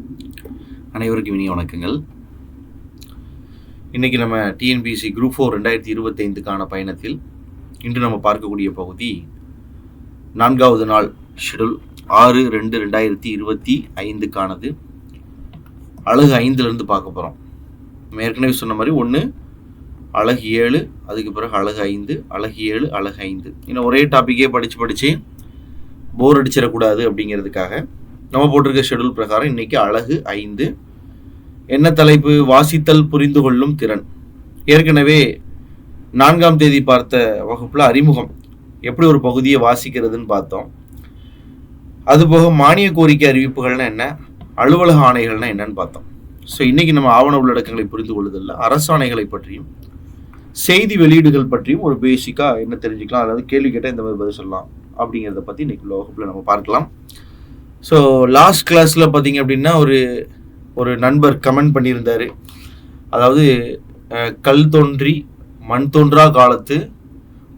அனைவருக்கும் இனிய வணக்கங்கள். இன்றைக்கி நம்ம டிஎன்பிஎஸ்சி குரூப் 4 2025க்கான பயணத்தில் இன்று நம்ம பார்க்கக்கூடிய பகுதி 4வது நாள் ஷெடியூல் 6/2/2025க்கானது. அழகு 5லேருந்து பார்க்க போகிறோம். நம்ம ஏற்கனவே சொன்ன மாதிரி அழகு 7, அதுக்கு பிறகு அழகு 5, அழகு 7, அழகு 5. இன்னும் ஒரே டாப்பிக்கே படித்து போர் அடிச்சிடக்கூடாது அப்படிங்கிறதுக்காக நம்ம போட்டிருக்க ஷெடியூல் பிரகாரம் இன்றைக்கி அழகு 5. என்ன தலைப்பு? வாசித்தல் புரிந்து கொள்ளும் திறன். ஏற்கனவே 4ஆம் தேதி பார்த்த வகுப்பில் அறிமுகம், எப்படி ஒரு பகுதியை வாசிக்கிறதுன்னு பார்த்தோம். அதுபோக மானிய கோரிக்கை அறிவிப்புகள்னா என்ன, அலுவலக ஆணைகள்னா என்னன்னு பார்த்தோம். ஸோ இன்றைக்கி நம்ம ஆவண உள்ளடக்கங்களை புரிந்து கொள்வதில்லை, அரசாணைகளை பற்றியும் செய்தி வெளியீடுகள் பற்றியும் ஒரு பேசிக்காக என்ன தெரிஞ்சுக்கலாம், அதாவது கேள்வி கேட்டால் இந்த மாதிரி பதில் சொல்லலாம் அப்படிங்கிறத பற்றி இன்றைக்கி வகுப்பில் நம்ம பார்க்கலாம். ஸோ லாஸ்ட் கிளாஸில் பார்த்தீங்க அப்படின்னா ஒரு நண்பர் கமெண்ட் பண்ணியிருந்தார். அதாவது கல் தோன்றி மண் தோன்றா காலத்து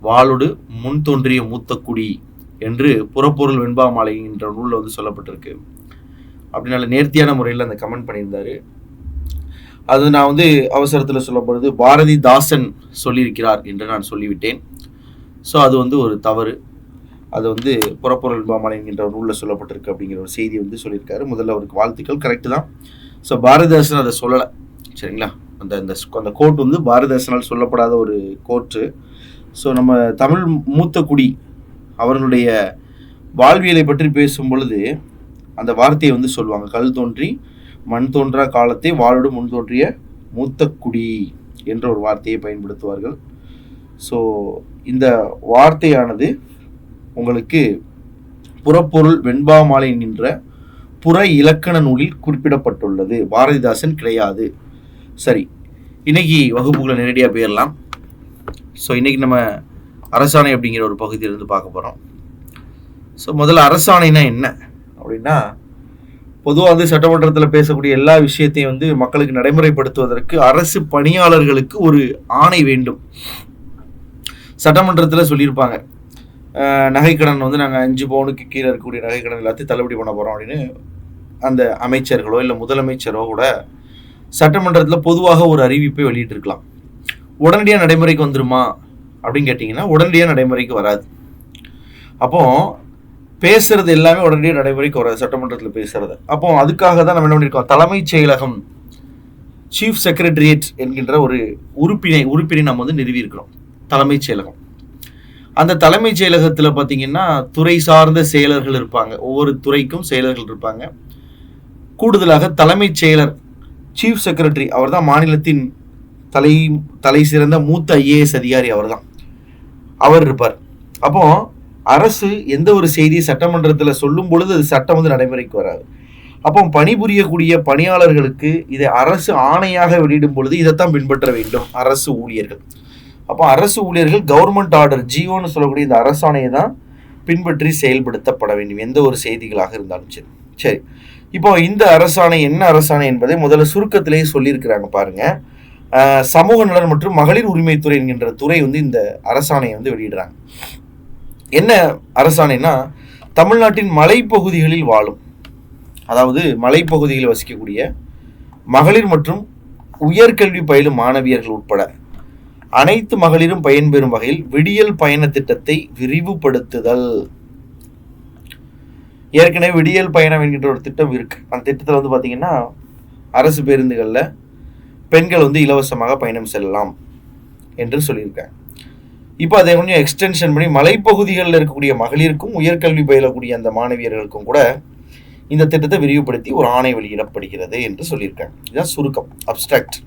வாளோடு முன் தோன்றிய மூத்த குடி என்று புறப்பொருள் வெண்பா மாலை என்ற நூலில் சொல்லப்பட்டிருக்கு. அப்படின்னால நேர்த்தியான முறையில் அந்த கமெண்ட் பண்ணியிருந்தார். அது நான் அவசரத்தில் சொல்லப்படுது பாரதிதாசன் சொல்லியிருக்கிறார் என்று நான் சொல்லிவிட்டேன். ஸோ அது ஒரு தவறு. அது புறப்பொருள் வெண்பாமாலை என்கின்ற நூலில் சொல்லப்பட்டிருக்கு அப்படிங்கிற ஒரு செய்தி சொல்லியிருக்காரு. முதல்ல அவருக்கு வாழ்த்துக்கள், கரெக்டு தான். ஸோ பாரதிதாசன் அதை சொல்லலை, சரிங்களா? அந்த கோட் பாரதிதாசனால் சொல்லப்படாத ஒரு கோட்டு. ஸோ நம்ம தமிழ் மூத்த குடி அவர்களுடைய வாழ்வியலை பற்றி பேசும் பொழுது அந்த வார்த்தையை சொல்லுவாங்க. கல் தோன்றி மண் தோன்றா காலத்தை வாளோடு முன் தோன்றிய மூத்த குடி என்ற ஒரு வார்த்தையை பயன்படுத்துவார்கள். ஸோ இந்த வார்த்தையானது உங்களுக்கு புறப்பொருள் வெண்பா மாலை என்கின்ற புற இலக்கண நூலில் குறிப்பிடப்பட்டுள்ளது. பாரதிதாசன் கிடையாது. சரி, இன்னைக்கு வகுப்புகளை நேரடியாக போயிடலாம். ஸோ இன்னைக்கு நம்ம அரசாணை அப்படிங்கிற ஒரு பகுதியிலிருந்து பார்க்க போகிறோம். ஸோ முதல்ல அரசாணைனா என்ன அப்படின்னா, பொதுவாக சட்டமன்றத்தில் பேசக்கூடிய எல்லா விஷயத்தையும் மக்களுக்கு நடைமுறைப்படுத்துவதற்கு அரசு பணியாளர்களுக்கு ஒரு ஆணை வேண்டும். சட்டமன்றத்தில் சொல்லியிருப்பாங்க, நகைக்கடன் நாங்கள் 5 பவுனுக்கு கீழே இருக்கக்கூடிய நகைக்கடன் எல்லாத்தையும் தள்ளுபடி பண்ண போகிறோம் அப்படின்னு அந்த அமைச்சர்களோ இல்லை முதலமைச்சரோ கூட சட்டமன்றத்தில் பொதுவாக ஒரு அறிவிப்பை வெளியிட்டிருக்கலாம். உடனடியாக நடைமுறைக்கு வந்துருமா அப்படின்னு கேட்டிங்கன்னா உடனடியாக நடைமுறைக்கு வராது. அப்போ பேசுறது எல்லாமே உடனடியாக நடைமுறைக்கு வராது சட்டமன்றத்தில் பேசுறது. அப்போ அதுக்காக தான் நம்ம என்ன பண்ணியிருக்கோம், தலைமைச் செயலகம் சீஃப் செக்ரட்டரியேட் என்கின்ற ஒரு உறுப்பினை நம்ம நிறுவியிருக்கிறோம். தலைமைச் செயலகம். அந்த தலைமைச் செயலகத்தில் பார்த்தீங்கன்னா துறை சார்ந்த செயலர்கள் இருப்பாங்க. ஒவ்வொரு துறைக்கும் செயலர்கள் இருப்பாங்க. கூடுதலாக தலைமைச் செயலர் சீஃப் செக்ரட்டரி, அவர் தான் மாநிலத்தின் தலை சிறந்த மூத்த IAS அதிகாரி, அவர் இருப்பார். அப்போ அரசு எந்த ஒரு செய்தியை சட்டமன்றத்தில் சொல்லும் பொழுது அது சட்டம் நடைமுறைக்கு வராது. அப்போ பணிபுரியக்கூடிய பணியாளர்களுக்கு இதை அரசு ஆணையாக வெளியிடும் பொழுது இதைத்தான் பின்பற்ற வேண்டும் அரசு ஊழியர்கள். அப்போ அரசு ஊழியர்கள் கவர்மெண்ட் ஆர்டர் ஜியோன்னு சொல்லக்கூடிய இந்த அரசாணையை தான் பின்பற்றி செயல்படுத்தப்பட வேண்டும், எந்த ஒரு செய்திகளாக இருந்தாலும் சரி. சரி, இப்போ இந்த அரசாணை என்ன அரசாணை என்பதை முதல்ல சுருக்கத்திலேயே சொல்லியிருக்கிறாங்க பாருங்க. சமூக நலன் மற்றும் மகளிர் உரிமைத்துறை என்கின்ற துறை இந்த அரசாணையை வெளியிடுறாங்க. என்ன அரசாணைனா, தமிழ்நாட்டின் மலைப்பகுதிகளில் வாழும், அதாவது மலைப்பகுதிகளில் வசிக்கக்கூடிய மகளிர் மற்றும் உயர்கல்வி பயிலும் மாணவியர்கள் உட்பட அனைத்து மகளிரும் பயன்பெறும் வகையில் விடியல் பயண திட்டத்தை விரிவுபடுத்துதல். ஏற்கனவே விடியல் பயணம் என்கின்ற ஒரு திட்டம் இருக்கு. அந்த திட்டத்தில் பார்த்தீங்கன்னா அரசு பேருந்துகளில் பெண்கள் இலவசமாக பயணம் செல்லலாம் என்று சொல்லியிருக்காங்க. இப்போ அதை கொஞ்சம் எக்ஸ்டென்ஷன் பண்ணி மலைப்பகுதிகளில் இருக்கக்கூடிய மகளிருக்கும் உயர்கல்வி பயிலக்கூடிய அந்த மாணவியர்களுக்கும் கூட இந்த திட்டத்தை விரிவுபடுத்தி ஒரு ஆணை வெளியிடப்படுகிறது என்று சொல்லியிருக்காங்க. இதுதான் சுருக்கம், அப்ஸ்ட்ராக்ட்.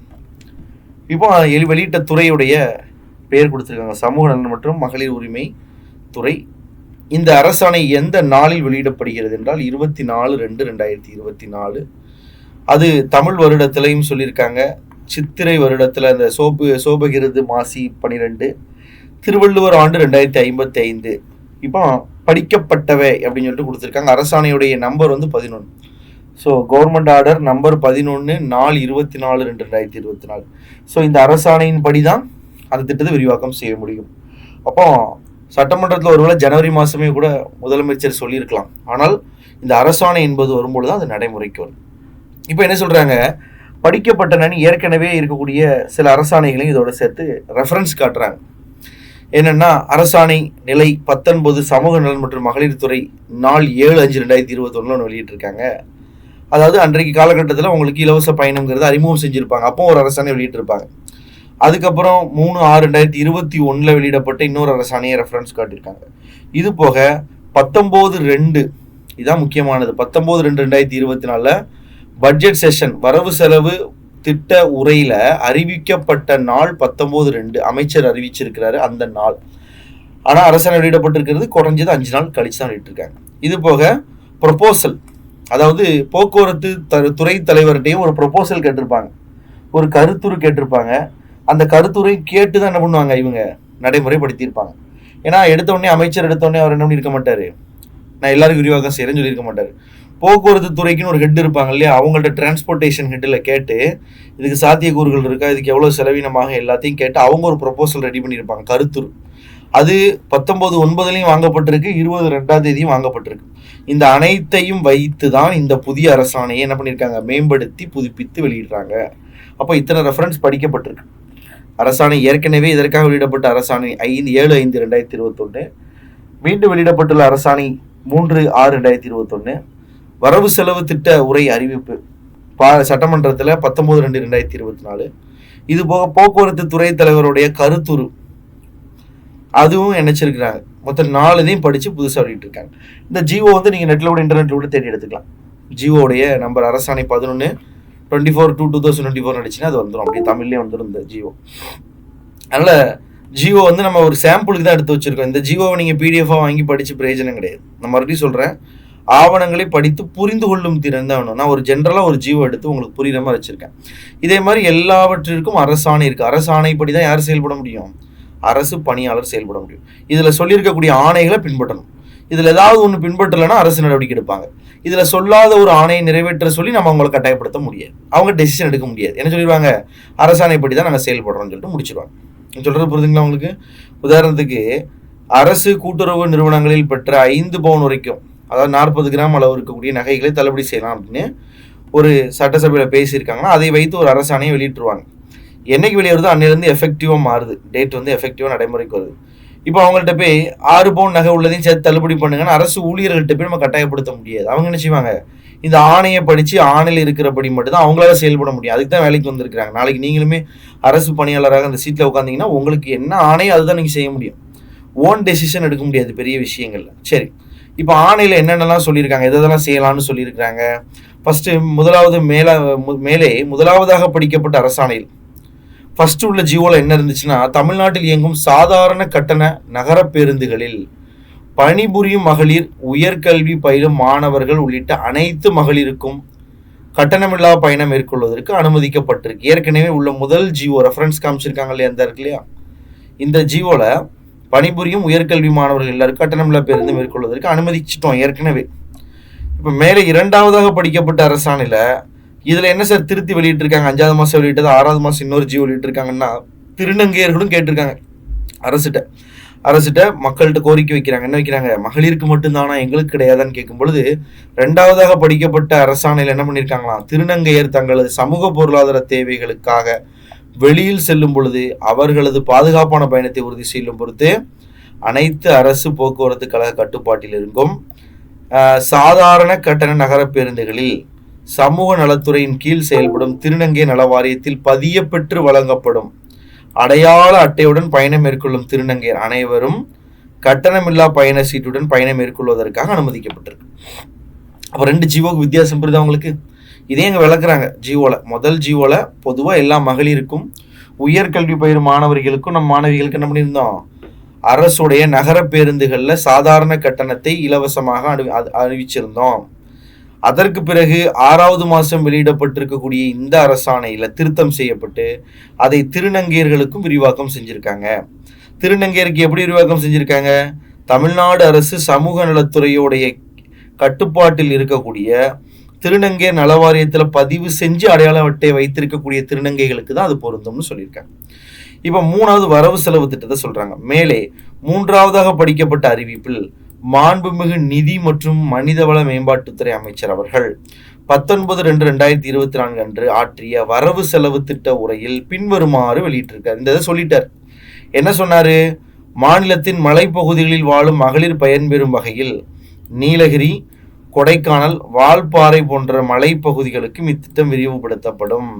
இப்போ வெளியிட்ட துறையுடைய பெயர் கொடுத்துருக்காங்க, சமூக நலன் மற்றும் மகளிர் உரிமை துறை. இந்த அரசாணை எந்த நாளில் வெளியிடப்படுகிறது என்றால் 24/2/2024. அது தமிழ் வருடத்திலையும் சொல்லியிருக்காங்க. சித்திரை வருடத்தில் அந்த சோபகிருது மாசி 12, திருவள்ளுவர் ஆண்டு 2055. இப்போ படிக்கப்பட்டவை அப்படின்னு சொல்லிட்டு கொடுத்துருக்காங்க. அரசாணையுடைய number 11. So government order number 11 நாள் 24/2/2024. ஸோ இந்த அரசாணையின் படி தான் அந்த திட்டத்தை விரிவாக்கம் செய்ய முடியும். அப்போ சட்டமன்றத்தில் ஒருவேளை ஜனவரி மாதமே கூட முதலமைச்சர் சொல்லியிருக்கலாம். ஆனால் இந்த அரசாணை என்பது வரும்பொழுது தான் அது நடைமுறைக்கு வரும். இப்போ என்ன சொல்றாங்க, படிக்கப்பட்ட நனி ஏற்கனவே இருக்கக்கூடிய சில அரசாணைகளையும் இதோட சேர்த்து ரெஃபரன்ஸ் காட்டுறாங்க. என்னன்னா, அரசாணை நிலை 19 சமூக நலன் மற்றும் மகளிர் துறை நாள் 7/5/2021 வெளியிட்டிருக்காங்க. அதாவது அன்றைக்கு காலகட்டத்தில் உங்களுக்கு இலவச பயணம்ங்கிறது அறிமுகம் செஞ்சிருப்பாங்க. அப்போ ஒரு அரசாணை வெளியிட்டிருப்பாங்க. அதுக்கப்புறம் 3/6/2021 வெளியிடப்பட்ட இன்னொரு அரசாணையை ரெஃபரன்ஸ் காட்டியிருக்காங்க. இது போக 19/2 இதுதான் முக்கியமானது. 19/2/2024 பட்ஜெட் செஷன் வரவு செலவு திட்ட உரையில அறிவிக்கப்பட்ட நாள் 19/2 அமைச்சர் அறிவிச்சிருக்கிறாரு அந்த நாள். ஆனால் அரசாணை வெளியிடப்பட்டிருக்கிறது குறைஞ்சது 5 நாள் கழிச்சு தான் வெளியிட்டிருக்காங்க. இது போக ப்ரொபோசல், அதாவது போக்குவரத்து துறை தலைவர்கிட்டையும் ஒரு ப்ரொபோசல் கேட்டிருப்பாங்க, ஒரு கருத்துரு கேட்டிருப்பாங்க. அந்த கருத்துரை கேட்டு தான் என்ன பண்ணுவாங்க, இவங்க நடைமுறைப்படுத்தியிருப்பாங்க. ஏன்னா எடுத்தோடனே அமைச்சர் எடுத்தோடனே அவர் என்ன பண்ணியிருக்க மாட்டார், நான் எல்லாருக்கும் விரிவாக்கம் செய்கிறேன்னு சொல்லியிருக்க மாட்டார். போக்குவரத்து துறைக்குன்னு ஒரு ஹெட் இருப்பாங்க இல்லையா, அவங்கள்ட்ட டிரான்ஸ்போர்ட்டேஷன் ஹெட்டில் கேட்டு இதுக்கு சாத்தியக்கூறுகள் இருக்கா, இதுக்கு எவ்வளோ செலவினமாக எல்லாத்தையும் கேட்டு அவங்க ஒரு ப்ரொபோசல் ரெடி பண்ணியிருப்பாங்க, கருத்துரு. அது 19/9 வாங்கப்பட்டிருக்கு, 20/2 வாங்கப்பட்டிருக்கு. இந்த அனைத்தையும் வைத்து தான் இந்த புதிய அரசாணையை என்ன பண்ணியிருக்காங்க, மேம்படுத்தி புதுப்பித்து வெளியிடுறாங்க. அப்போ இத்தனை ரெஃபரன்ஸ் படிக்கப்பட்டிருக்கு. அரசாணை ஏற்கனவே இதற்காக வெளியிடப்பட்ட அரசாணை 7/5/2021, மீண்டும் வெளியிடப்பட்டுள்ள அரசாணை 3/6/2021, வரவு செலவு திட்ட உரை அறிவிப்பு சட்டமன்றத்தில் 19/2/2024, இது போக போக்குவரத்து துறை தலைவருடைய கருத்துரு அதுவும் நினைச்சிருக்கிறாங்க. மொத்தம் 4 படித்து புதுசாக வெளியிட்டு இருக்காங்க. இந்த ஜிஓ நீங்கள் நெட்டில் கூட இன்டர்நெட்டில் கூட தேடி எடுத்துக்கலாம். ஜிஓடைய நம்பர் அரசாணை 11/24/2024 நடிச்சுன்னா அது வந்துடும், அப்படியே தமிழ்லேயே வந்துடும் இந்த ஜிஓ. அதனால் ஜிஓ நம்ம ஒரு சாம்பிளுக்கு தான் எடுத்து வச்சுருக்கோம். இந்த ஜிஓவை நீங்கள் பிடிஎஃபாக வாங்கி படித்து பிரயோஜனம் கிடையாது. நான் மறுபடியும் சொல்கிறேன், ஆவணங்களை படித்து புரிந்து கொள்ளும் திறன் தான் வேணும். நான் ஒரு ஜென்ரலாக ஒரு ஜிஓ எடுத்து உங்களுக்கு புரிகிற மாதிரி வச்சுருக்கேன். இதே மாதிரி எல்லாவற்றிற்கும் அரசாணை இருக்குது. அரசாணைப்படி தான் யார் செயல்பட முடியும், அரசு பணியாளர் செயல்பட முடியும். இதில் சொல்லியிருக்கக்கூடிய ஆணைகளை பின்பற்றணும். இதில் ஏதாவது ஒன்று பின்பற்றலைன்னா அரசு நடவடிக்கை எடுப்பாங்க. இதில் சொல்லாத ஒரு ஆணையை நிறைவேற்ற சொல்லி நம்ம அவங்களை கட்டாயப்படுத்த முடியாது, அவங்க டெசிஷன் எடுக்க முடியாது. என்ன சொல்லிடுவாங்க, அரசாணைப்படி தான் நாங்கள் செயல்படுறோம்னு சொல்லிட்டு முடிச்சிடுவாங்க. சொல்கிறது புரிதுங்களா உங்களுக்கு? உதாரணத்துக்கு அரசு கூட்டுறவு நிறுவனங்களில் பெற்ற 5 பவுன் வரைக்கும், அதாவது 40 கிராம் அளவு இருக்கக்கூடிய நகைகளை தள்ளுபடி செய்யலாம் அப்படின்னு ஒரு சட்டசபையில் பேசியிருக்காங்கன்னா அதை வைத்து ஒரு அரசாணையை வெளியிட்டுருவாங்க. என்னைக்கு வெளியே வருதோ அன்னிலிருந்து எஃபெக்டிவாக மாறுது, டேட் எஃபெக்டிவாக நடைமுறைக்கு வருது. இப்போ அவங்கள்ட்ட போய் 6 பவுன் நகை உள்ளதையும் சேர்த்து தள்ளுபடி பண்ணுங்கன்னா அரசு ஊழியர்கள்ட்ட போய் நம்ம கட்டாயப்படுத்த முடியாது. அவங்க என்ன செய்வாங்க, இந்த ஆணையை படித்து ஆணையில் இருக்கிறபடி மட்டும்தான் அவங்களால செயல்பட முடியும். அதுக்கு தான் வேலைக்கு வந்திருக்கிறாங்க. நாளைக்கு நீங்களுமே அரசு பணியாளராக அந்த சீட்டில் உட்காந்திங்கன்னா உங்களுக்கு என்ன ஆணையோ அதுதான் நீங்கள் செய்ய முடியும். ஓன் டெசிஷன் எடுக்க முடியாது பெரிய விஷயங்கள்ல. சரி, இப்போ ஆணையில் என்னென்னலாம் சொல்லியிருக்காங்க, எதெல்லாம் செய்யலாம்னு சொல்லியிருக்கிறாங்க. ஃபஸ்ட்டு முதலாவதாக படிக்கப்பட்ட அரசாணையில் ஃபர்ஸ்ட் உள்ள ஜியோவில் என்ன இருந்துச்சுன்னா, தமிழ்நாட்டில் இயங்கும் சாதாரண கட்டண நகர பேருந்துகளில் பணிபுரியும் மகளிர், உயர்கல்வி பயிலும் மாணவர்கள் உள்ளிட்ட அனைத்து மகளிருக்கும் கட்டணமில்லா பயணம் மேற்கொள்வதற்கு அனுமதிக்கப்பட்டிருக்கு. ஏற்கனவே உள்ள முதல் ஜியோ ரெஃபரன்ஸ் காமிச்சிருக்காங்க இல்லையா, அந்த இருக்கு இல்லையா, இந்த ஜியோவில் பணிபுரியும் உயர்கல்வி மாணவர்கள் எல்லாருக்கும் கட்டணமில்லா பேருந்து மேற்கொள்வதற்கு அனுமதிச்சிட்டோம் ஏற்கனவே. இப்போ மேலே 2வதாக படிக்கப்பட்ட அரசாணையில் இதில் என்ன சார் திருத்தி வெளியிட்டிருக்காங்க, 5வது மாதம் வெளியிட்டது 6வது மாதம் இன்னொரு ஜியோ வெளியிட்டிருக்காங்கன்னா, திருநங்கையர்களும் கேட்டிருக்காங்க அரசிட்ட மக்கள்கிட்ட கோரிக்கை வைக்கிறாங்க. என்ன வைக்கிறாங்க, மகளிருக்கு மட்டும்தானா எங்களுக்கு கிடையாதான்னு கேட்கும் பொழுது 2வதாக படிக்கப்பட்ட அரசாணையில் என்ன பண்ணியிருக்காங்களாம், திருநங்கையர் தங்களது சமூக பொருளாதார தேவைகளுக்காக வெளியில் செல்லும் பொழுது அவர்களது பாதுகாப்பான பயணத்தை உறுதி செய்யும் பொறுத்து அனைத்து அரசு போக்குவரத்து கழக கட்டுப்பாட்டில் இருக்கும் சாதாரண கட்டண நகர பேருந்துகளில் சமூக நலத்துறையின் கீழ் செயல்படும் திருநங்கை நல வாரியத்தில் பதிய பெற்று வழங்கப்படும் அடையாள அட்டையுடன் பயணம் மேற்கொள்ளும் திருநங்கையர் அனைவரும் கட்டணமில்லா பயண சீட்டுடன் பயணம் மேற்கொள்வதற்காக அனுமதிக்கப்பட்டிருக்கு. அப்போ 2 ஜியோவுக்கு வித்தியாசம் புரியுது அவங்களுக்கு. இதே எங்க விளக்குறாங்க ஜியோவில். முதல் ஜியோவில் பொதுவாக எல்லா மகளிருக்கும் உயர்கல்வி பயிரும் மாணவர்களுக்கும் நம்ம மாணவிகளுக்கு என்ன பண்ணியிருந்தோம், அரசுடைய நகர பேருந்துகளில் சாதாரண கட்டணத்தை இலவசமாக அறிவிச்சிருந்தோம். அதற்கு பிறகு 6வது மாதம் வெளியிடப்பட்டிருக்கக்கூடிய இந்த அரசாணையில் திருத்தம் செய்யப்பட்டு அதை திருநங்கையர்களுக்கும் விரிவாக்கம் செஞ்சுருக்காங்க. திருநங்கையருக்கு எப்படி விரிவாக்கம் செஞ்சுருக்காங்க, தமிழ்நாடு அரசு சமூக நலத்துறையோடைய கட்டுப்பாட்டில் இருக்கக்கூடிய திருநங்கையர் நல வாரியத்தில் பதிவு செஞ்சு அடையாள அட்டை வைத்திருக்கக்கூடிய திருநங்கைகளுக்கு தான் அது பொருந்தும்னு சொல்லியிருக்காங்க. இப்போ 3வது வரவு செலவு திட்டத்தை சொல்றாங்க. மேலே 3வதாக படிக்கப்பட்ட அறிவிப்பில் மாண்புமிகு நிதி மற்றும் மனிதவள மேம்பாட்டுத்துறை அமைச்சர் அவர்கள் 19/2/2024 அன்று ஆற்றிய வரவு செலவு திட்ட உரையில் பின்வருமாறு வெளியிட்டிருக்கார். இந்த இதை சொல்லிட்டார். என்ன சொன்னாரு? மாநிலத்தின் மலைப்பகுதிகளில் வாழும் மகளிர் பயன்பெறும் வகையில் நீலகிரி, கொடைக்கானல், வால்பாறை போன்ற மலைப்பகுதிகளுக்கும் இத்திட்டம் விரிவுபடுத்தப்படும்.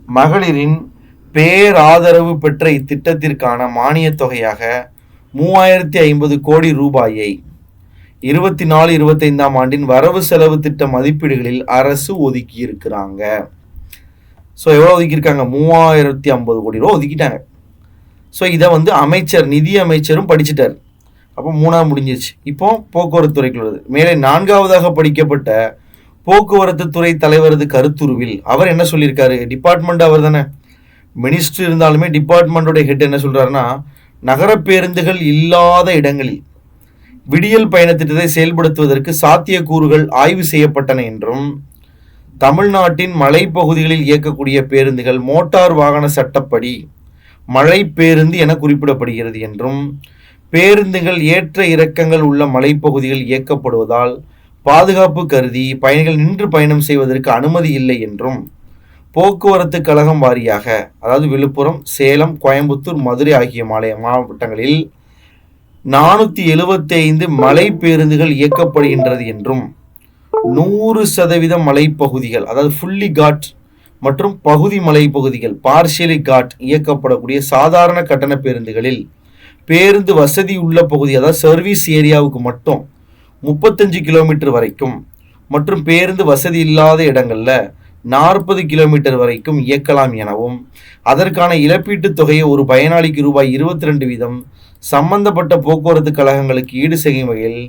மகளிரின் பேராதரவு பெற்ற இத்திட்டத்திற்கான மானியத் தொகையாக 3050 கோடி ரூபாயை 24-25 ஆண்டின் வரவு செலவு திட்ட மதிப்பீடுகளில் அரசு ஒதுக்கி இருக்கிறாங்க. ஸோ எவ்வளோ ஒதுக்கியிருக்காங்க? 3050 கோடி ரூபா ஒதுக்கிட்டாங்க. ஸோ இதை அமைச்சர், நிதி அமைச்சரும் படிச்சுட்டார். அப்போ 3 முடிஞ்சிருச்சு. இப்போ போக்குவரத்து துறைக்கு உள்ளது. மேலே 4வதாக படிக்கப்பட்ட போக்குவரத்து துறை தலைவரது கருத்துருவில் அவர் என்ன சொல்லியிருக்காரு? டிபார்ட்மெண்ட் அவர் தானே, மினிஸ்டர் இருந்தாலுமே டிபார்ட்மெண்ட்டோடைய ஹெட் என்ன சொல்றாருன்னா, நகர பேருந்துகள் இல்லாத இடங்களில் விடியல் பயண திட்டத்தை செயல்படுத்துவதற்கு சாத்தியக்கூறுகள் ஆய்வு செய்யப்பட்டன என்றும், தமிழ்நாட்டின் மலைப்பகுதிகளில் இயக்கக்கூடிய பேருந்துகள் மோட்டார் வாகன சட்டப்படி மழை பேருந்து என குறிப்பிடப்படுகிறது என்றும், பேருந்துகள் ஏற்ற இறக்கங்கள் உள்ள மலைப்பகுதிகள் இயக்கப்படுவதால் பாதுகாப்பு கருதி பயணிகள் நின்று பயணம் செய்வதற்கு அனுமதி இல்லை என்றும், போக்குவரத்து கழகம் வாரியாக, அதாவது விழுப்புரம், சேலம், கோயம்புத்தூர், மதுரை ஆகிய மாவட்டங்களில் 475 மலை பேருந்துகள் இயக்கப்படுகின்றது என்றும், 100% மலைப்பகுதிகள், அதாவது ஃபுல்லி காட் மற்றும் பகுதி மலைப்பகுதிகள் பார்ஷியலி காட் இயக்கப்படக்கூடிய சாதாரண கட்டண பேருந்துகளில் பேருந்து வசதி உள்ள பகுதி, அதாவது சர்வீஸ் ஏரியாவுக்கு மட்டும் 35 கிலோமீட்டர் வரைக்கும் மற்றும் பேருந்து வசதி இல்லாத இடங்களில் 40 கிலோமீட்டர் வரைக்கும் இயக்கலாம் எனவும், அதற்கான இழப்பீட்டுத் தொகையை ஒரு பயனாளிக்கு ரூபாய் 22 வீதம் சம்பந்தப்பட்ட போக்குவரத்து கழகங்களுக்கு ஈடு செய்யும் வகையில்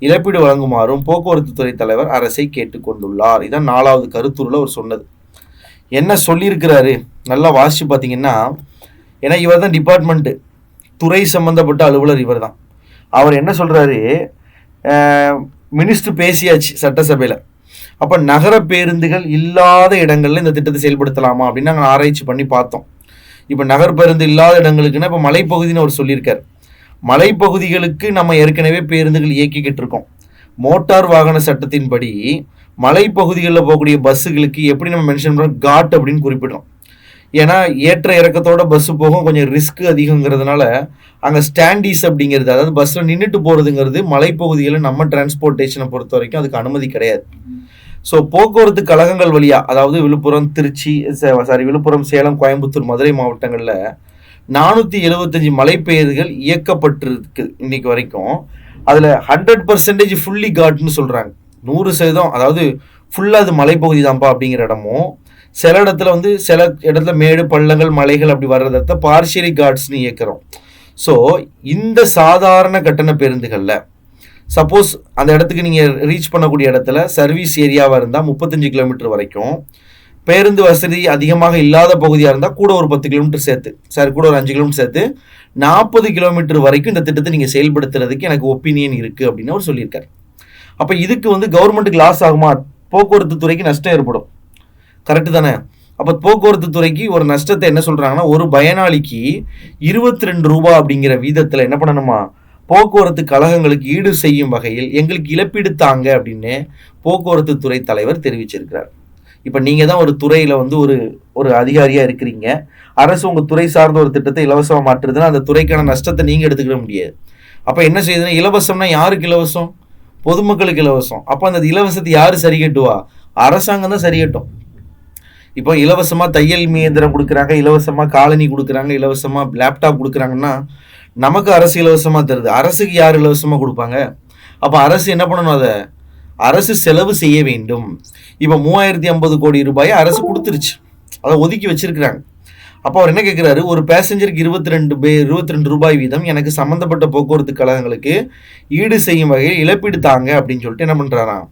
இழப்பீடு வழங்குமாறும் போக்குவரத்து துறை தலைவர் அரசை கேட்டுக்கொண்டுள்ளார். இதான் 4வது கருத்துருல அவர் சொன்னது. என்ன சொல்லியிருக்கிறாரு நல்லா வாசிச்சு பார்த்தீங்கன்னா, ஏன்னா இவர் தான் டிபார்ட்மெண்ட்டு, துறை சம்பந்தப்பட்ட அலுவலர் இவர் தான். அவர் என்ன சொல்றாரு? மினிஸ்டர் பேசியாச்சு சட்டசபையில். அப்போ நகர பேருந்துகள் இல்லாத இடங்கள்ல இந்த திட்டத்தை செயல்படுத்தலாமா அப்படின்னு நாங்கள் ஆராய்ச்சி பண்ணி பார்த்தோம். இப்போ நகர பேருந்து இல்லாத இடங்களுக்குன்னா இப்போ மலைப்பகுதின்னு அவர் சொல்லியிருக்கார். மலைப்பகுதிகளுக்கு நம்ம ஏற்கனவே பேருந்துகள் இயக்கிக்கிட்டு இருக்கோம். மோட்டார் வாகன சட்டத்தின்படி மலைப்பகுதிகளில் போகக்கூடிய பஸ்ஸுகளுக்கு எப்படி நம்ம மென்ஷன் பண்ணுறோம்? காட் அப்படின்னு குறிப்பிடுறோம். ஏன்னா ஏற்ற இறக்கத்தோட பஸ்ஸு போகும், கொஞ்சம் ரிஸ்க் அதிகங்கிறதுனால அங்கே ஸ்டாண்டீஸ் அப்படிங்கிறது, அதாவது பஸ்ஸில் நின்றுட்டு போகிறதுங்கிறது மலைப்பகுதிகளில் நம்ம டிரான்ஸ்போர்ட்டேஷனை பொறுத்த வரைக்கும் அதுக்கு அனுமதி கிடையாது. ஸோ போக்குவரத்து கழகங்கள் வழியாக, அதாவது விழுப்புரம், விழுப்புரம், சேலம், கோயம்புத்தூர், மதுரை மாவட்டங்களில் 475 மலைப்பெயர்கள் இயக்கப்பட்டிருக்கு இன்னைக்கு வரைக்கும். அதில் 100% ஃபுல்லி காட்னு சொல்கிறாங்க. 100%, அதாவது ஃபுல்லாக அது மலைப்பகுதி தான்ப்பா அப்படிங்கிற இடமும், சில இடத்துல சில இடத்துல மேடு பள்ளங்கள் மலைகள் அப்படி வர்றத பார்ஷியலி காட்ஸ்னு இயக்கிறோம். ஸோ இந்த சாதாரண கட்டண பேருந்துகளில் சப்போஸ் அந்த இடத்துக்கு நீங்கள் ரீச் பண்ணக்கூடிய இடத்துல சர்வீஸ் ஏரியாவாக இருந்தால் 35 கிலோமீட்டர் வரைக்கும், பேருந்து வசதி அதிகமாக இல்லாத பகுதியாக இருந்தால் கூட ஒரு 10 கிலோமீட்டர் சேர்த்து, கூட ஒரு 5 கிலோமீட்டர் சேர்த்து 40 கிலோமீட்டர் வரைக்கும் இந்த திட்டத்தை நீங்கள் செயல்படுத்துறதுக்கு எனக்கு ஒப்பீனியன் இருக்குது அப்படின்னு அவர் சொல்லியிருக்காரு. அப்போ இதுக்கு கவர்மெண்ட்டுக்கு லாஸ் ஆகுமா? போக்குவரத்து துறைக்கு நஷ்டம் ஏற்படும். கரெக்டு தானே? அப்போ போக்குவரத்து துறைக்கு ஒரு நஷ்டத்தை என்ன சொல்கிறாங்கன்னா, ஒரு பயனாளிக்கு 22 ரூபா அப்படிங்கிற வீதத்தில் என்ன பண்ணணுமா, போக்குவரத்து கழகங்களுக்கு ஈடு செய்யும் வகையில் எங்களுக்கு இழப்பீடு தாங்க அப்படின்னு போக்குவரத்து துறை தலைவர் தெரிவிச்சிருக்கிறார். இப்போ நீங்கள் தான் ஒரு துறையில் ஒரு அதிகாரியாக இருக்கிறீங்க. அரசு உங்கள் துறை சார்ந்த ஒரு திட்டத்தை இலவசமாக மாற்றுறதுன்னா அந்த துறைக்கான நஷ்டத்தை நீங்கள் எடுத்துக்கிற முடியாது. அப்போ என்ன செய்யுதுன்னா, இலவசம்னா யாருக்கு இலவசம்? பொதுமக்களுக்கு இலவசம். அப்போ அந்த இலவசத்தை யார் சரி கட்டுவா? அரசாங்கம் தான் சரி கட்டும். இப்போ இலவசமாக தையல் இயந்திரம் கொடுக்குறாங்க, இலவசமாக காலனி கொடுக்குறாங்க, இலவசமாக லேப்டாப் கொடுக்குறாங்கன்னா நமக்கு அரசு இலவசமாக தருது. அரசுக்கு யார் இலவசமாக கொடுப்பாங்க? அப்போ அரசு என்ன பண்ணணும்? அதை அரசு செலவு செய்ய வேண்டும். இப்போ 3050 கோடி ரூபாயை அரசு கொடுத்துருச்சு, அதை ஒதுக்கி வச்சிருக்கிறாங்க. அப்போ அவர் என்ன கேட்குறாரு? ஒரு பேசஞ்சருக்கு 22 ரூபாய் வீதம் எனக்கு சம்மந்தப்பட்ட போக்குவரத்து கழகங்களுக்கு ஈடு செய்யும் வகையில் இழப்பீடு தாங்க அப்படின்னு சொல்லிட்டு என்ன பண்ணுறாராம்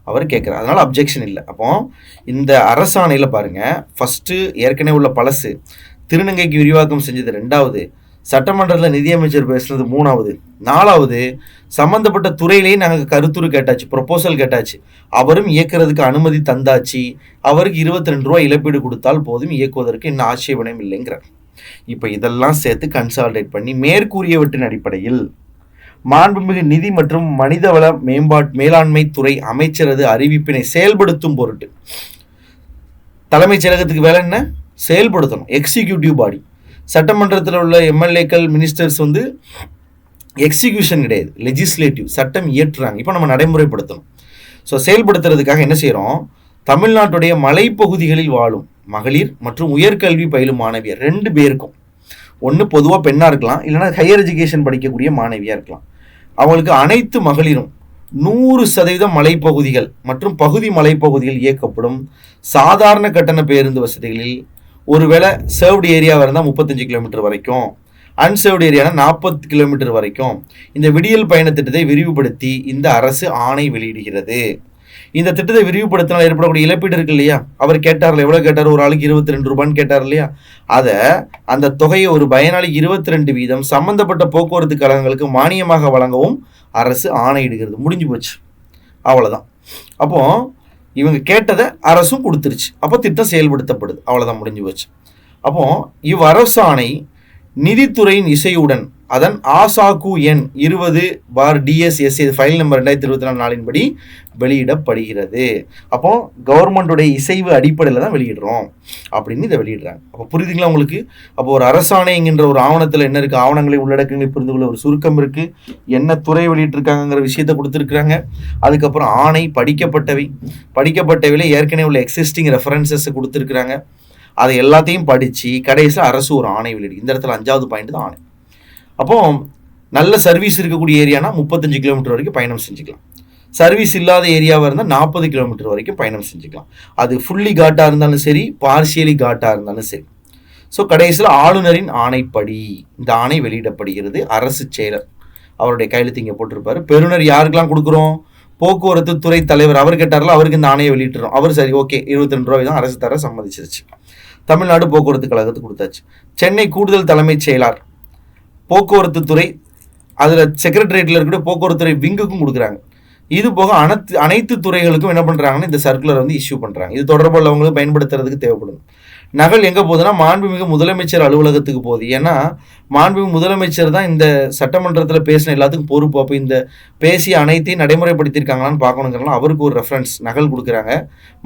அவர் கேட்குறாரு. அதனால் அப்ஜெக்ஷன் இல்லை. அப்போ இந்த அரசாணையில் பாருங்கள், ஃபஸ்ட்டு ஏற்கனவே உள்ள பழசு, திருநங்கைக்கு விரிவாக்கம் செஞ்சது 2வது, சட்டமன்றத்தில் நிதியமைச்சர் பேசுனது 3வது, 4வது சம்மந்தப்பட்ட துறையிலேயே நாங்கள் கருத்துரு கேட்டாச்சு, ப்ரொபோசல் கேட்டாச்சு, அவரும் இயக்கிறதுக்கு அனுமதி தந்தாச்சு, அவருக்கு 22 ரூபா இழப்பீடு கொடுத்தால் போதும், இயக்குவதற்கு இன்னும் ஆட்சேபனம் இல்லைங்கிறார். இப்போ இதெல்லாம் சேர்த்து கன்சால்டேட் பண்ணி மேற்கூறியவற்றின் அடிப்படையில் மாண்புமிகு நிதி மற்றும் மனிதவள மேலாண்மை துறை அமைச்சரது அறிவிப்பினை செயல்படுத்தும் பொருட்டு. தலைமைச் செயலகத்துக்கு வேலை என்ன? செயல்படுத்தணும். எக்ஸிக்யூட்டிவ் பாடி. சட்டமன்றத்தில் உள்ள எம்எல்ஏக்கள் மினிஸ்டர்ஸ் வந்து எக்ஸிக்யூஷன் கிடையாது, லெஜிஸ்லேட்டிவ், சட்டம் இயற்றுறாங்க. இப்போ நம்ம நடைமுறைப்படுத்தணும். ஸோ செயல்படுத்துறதுக்காக என்ன செய்கிறோம்? தமிழ்நாட்டுடைய மலைப்பகுதிகளில் வாழும் மகளிர் மற்றும் உயர்கல்வி பயிலும் மாணவியர் 2 பேருக்கும், ஒன்று பொதுவாக பெண்ணாக இருக்கலாம், இல்லைனா ஹையர் எஜுகேஷன் படிக்கக்கூடிய மாணவியாக இருக்கலாம், அவங்களுக்கு அனைத்து மகளிரும் 100% மலைப்பகுதிகள் மற்றும் பகுதி மலைப்பகுதிகள் இயக்கப்படும் சாதாரண கட்டண பேருந்து வசதிகளில் ஒருவேளை சர்வ்டு ஏரியாவாக இருந்தால் 35 கிலோமீட்டர் வரைக்கும், அன்சர்வ்டு ஏரியானா 40 கிலோமீட்டர் வரைக்கும் இந்த விடியல் பயண திட்டத்தை விரிவுபடுத்தி இந்த அரசு ஆணை வெளியிடுகிறது. இந்த திட்டத்தை விரிவுபடுத்தினால் ஏற்படக்கூடிய இழப்பீடு இருக்கு இல்லையா? அவர் கேட்டார்ல, எவ்வளோ கேட்டார்? ஒரு ஆளுக்கு 22 ரூபான்னு கேட்டார் இல்லையா? அதை அந்த தொகையை ஒரு பயனாளிக்கு 22% சம்பந்தப்பட்ட போக்குவரத்து கழகங்களுக்கு மானியமாக வழங்கவும் அரசு ஆணையிடுகிறது. முடிஞ்சு போச்சு, அவ்வளோதான். அப்போ இவங்க கேட்டதை அரசும் கொடுத்துருச்சு. அப்போ திட்டம் செயல்படுத்தப்படுது, அவ்வளோதான், முடிஞ்சு போச்சு. அப்போ இவ்வரசாணை நிதித்துறையின் இசையுடன் அதன் ஆசாக்கு எண் 20/DSSA ஃபைல் நம்பர் 2024 படி வெளியிடப்படுகிறது. அப்போ கவர்மெண்டோடைய இசைவு அடிப்படையில் தான் வெளியிடுறோம் அப்படின்னு இதை வெளியிடுறாங்க. அப்போ புரியுதுங்களா உங்களுக்கு? அப்போ ஒரு அரசாணை என்கின்ற ஒரு ஆவணத்தில் என்ன இருக்குது, ஆவணங்களை உள்ளடக்கங்களை புரிந்து கொள்ள ஒரு சுருக்கம் இருக்குது, என்ன துறை வெளியிட்டிருக்காங்கிற விஷயத்தை கொடுத்துருக்குறாங்க. அதுக்கப்புறம் ஆணை படிக்கப்பட்டவையில் ஏற்கனவே உள்ள எக்ஸிஸ்டிங் ரெஃபரன்சஸ் கொடுத்துருக்குறாங்க. அதை எல்லாத்தையும் படித்து கடைசியில் அரசு ஒரு ஆணை வெளியிடு. இந்த இடத்துல 5வது பாயிண்ட் தான் ஆணை. அப்போ நல்ல சர்வீஸ் இருக்கக்கூடிய ஏரியானா 35 கிலோமீட்டர் வரைக்கும் பயணம் செஞ்சுக்கலாம். சர்வீஸ் இல்லாத ஏரியாவாக இருந்தால் 40 கிலோமீட்டர் வரைக்கும் பயணம் செஞ்சுக்கலாம். அது ஃபுல்லி காட்டாக இருந்தாலும் சரி, பார்ஷியலி காட்டாக இருந்தாலும் சரி. ஸோ கடைசியில் ஆளுநரின் ஆணைப்படி இந்த ஆணை வெளியிடப்படுகிறது. அரசு செயலர் அவருடைய கையெழுத்து இங்கே போட்டிருப்பாரு. பெறுநர் யாருக்கெல்லாம் கொடுக்குறோம்? போக்குவரத்து துறை தலைவர். அவர் கேட்டார்ல, அவருக்கு இந்த ஆணையை வெளியிட்டுறோம். அவர் சரி, ஓகே, 22 ரூபாய் தான் அரசு தர சம்மதிச்சிருச்சு. தமிழ்நாடு போக்குவரத்து கழகத்துக்கு கொடுத்தாச்சு. சென்னை கூடுதல் தலைமைச் செயலாளர் போக்குவரத்து துறை, அதில் செக்ரட்டரியேட்டில் இருக்கக்கூடிய போக்குவரத்து துறை விங்குக்கும் கொடுக்குறாங்க. இது போக அனைத்து துறைகளுக்கும் என்ன பண்ணுறாங்கன்னா இந்த சர்க்குலர் வந்து இஷ்யூ பண்ணுறாங்க. இது தொடர்புள்ளவங்களுக்கு பயன்படுத்துறதுக்கு தேவைப்படும். நகல் எங்கே போகுதுன்னா மாண்புமிகு முதலமைச்சர் அலுவலகத்துக்கு போகுது. ஏன்னா மாண்புமிகு முதலமைச்சர் தான் இந்த சட்டமன்றத்தில் பேசின எல்லாத்துக்கும் பொறுப்பு. அப்போ இந்த பேசிய அனைத்தையும் நடைமுறைப்படுத்தியிருக்காங்களான்னு பார்க்கணுங்கிறனால அவருக்கு ஒரு ரெஃபரன்ஸ் நகல் கொடுக்குறாங்க.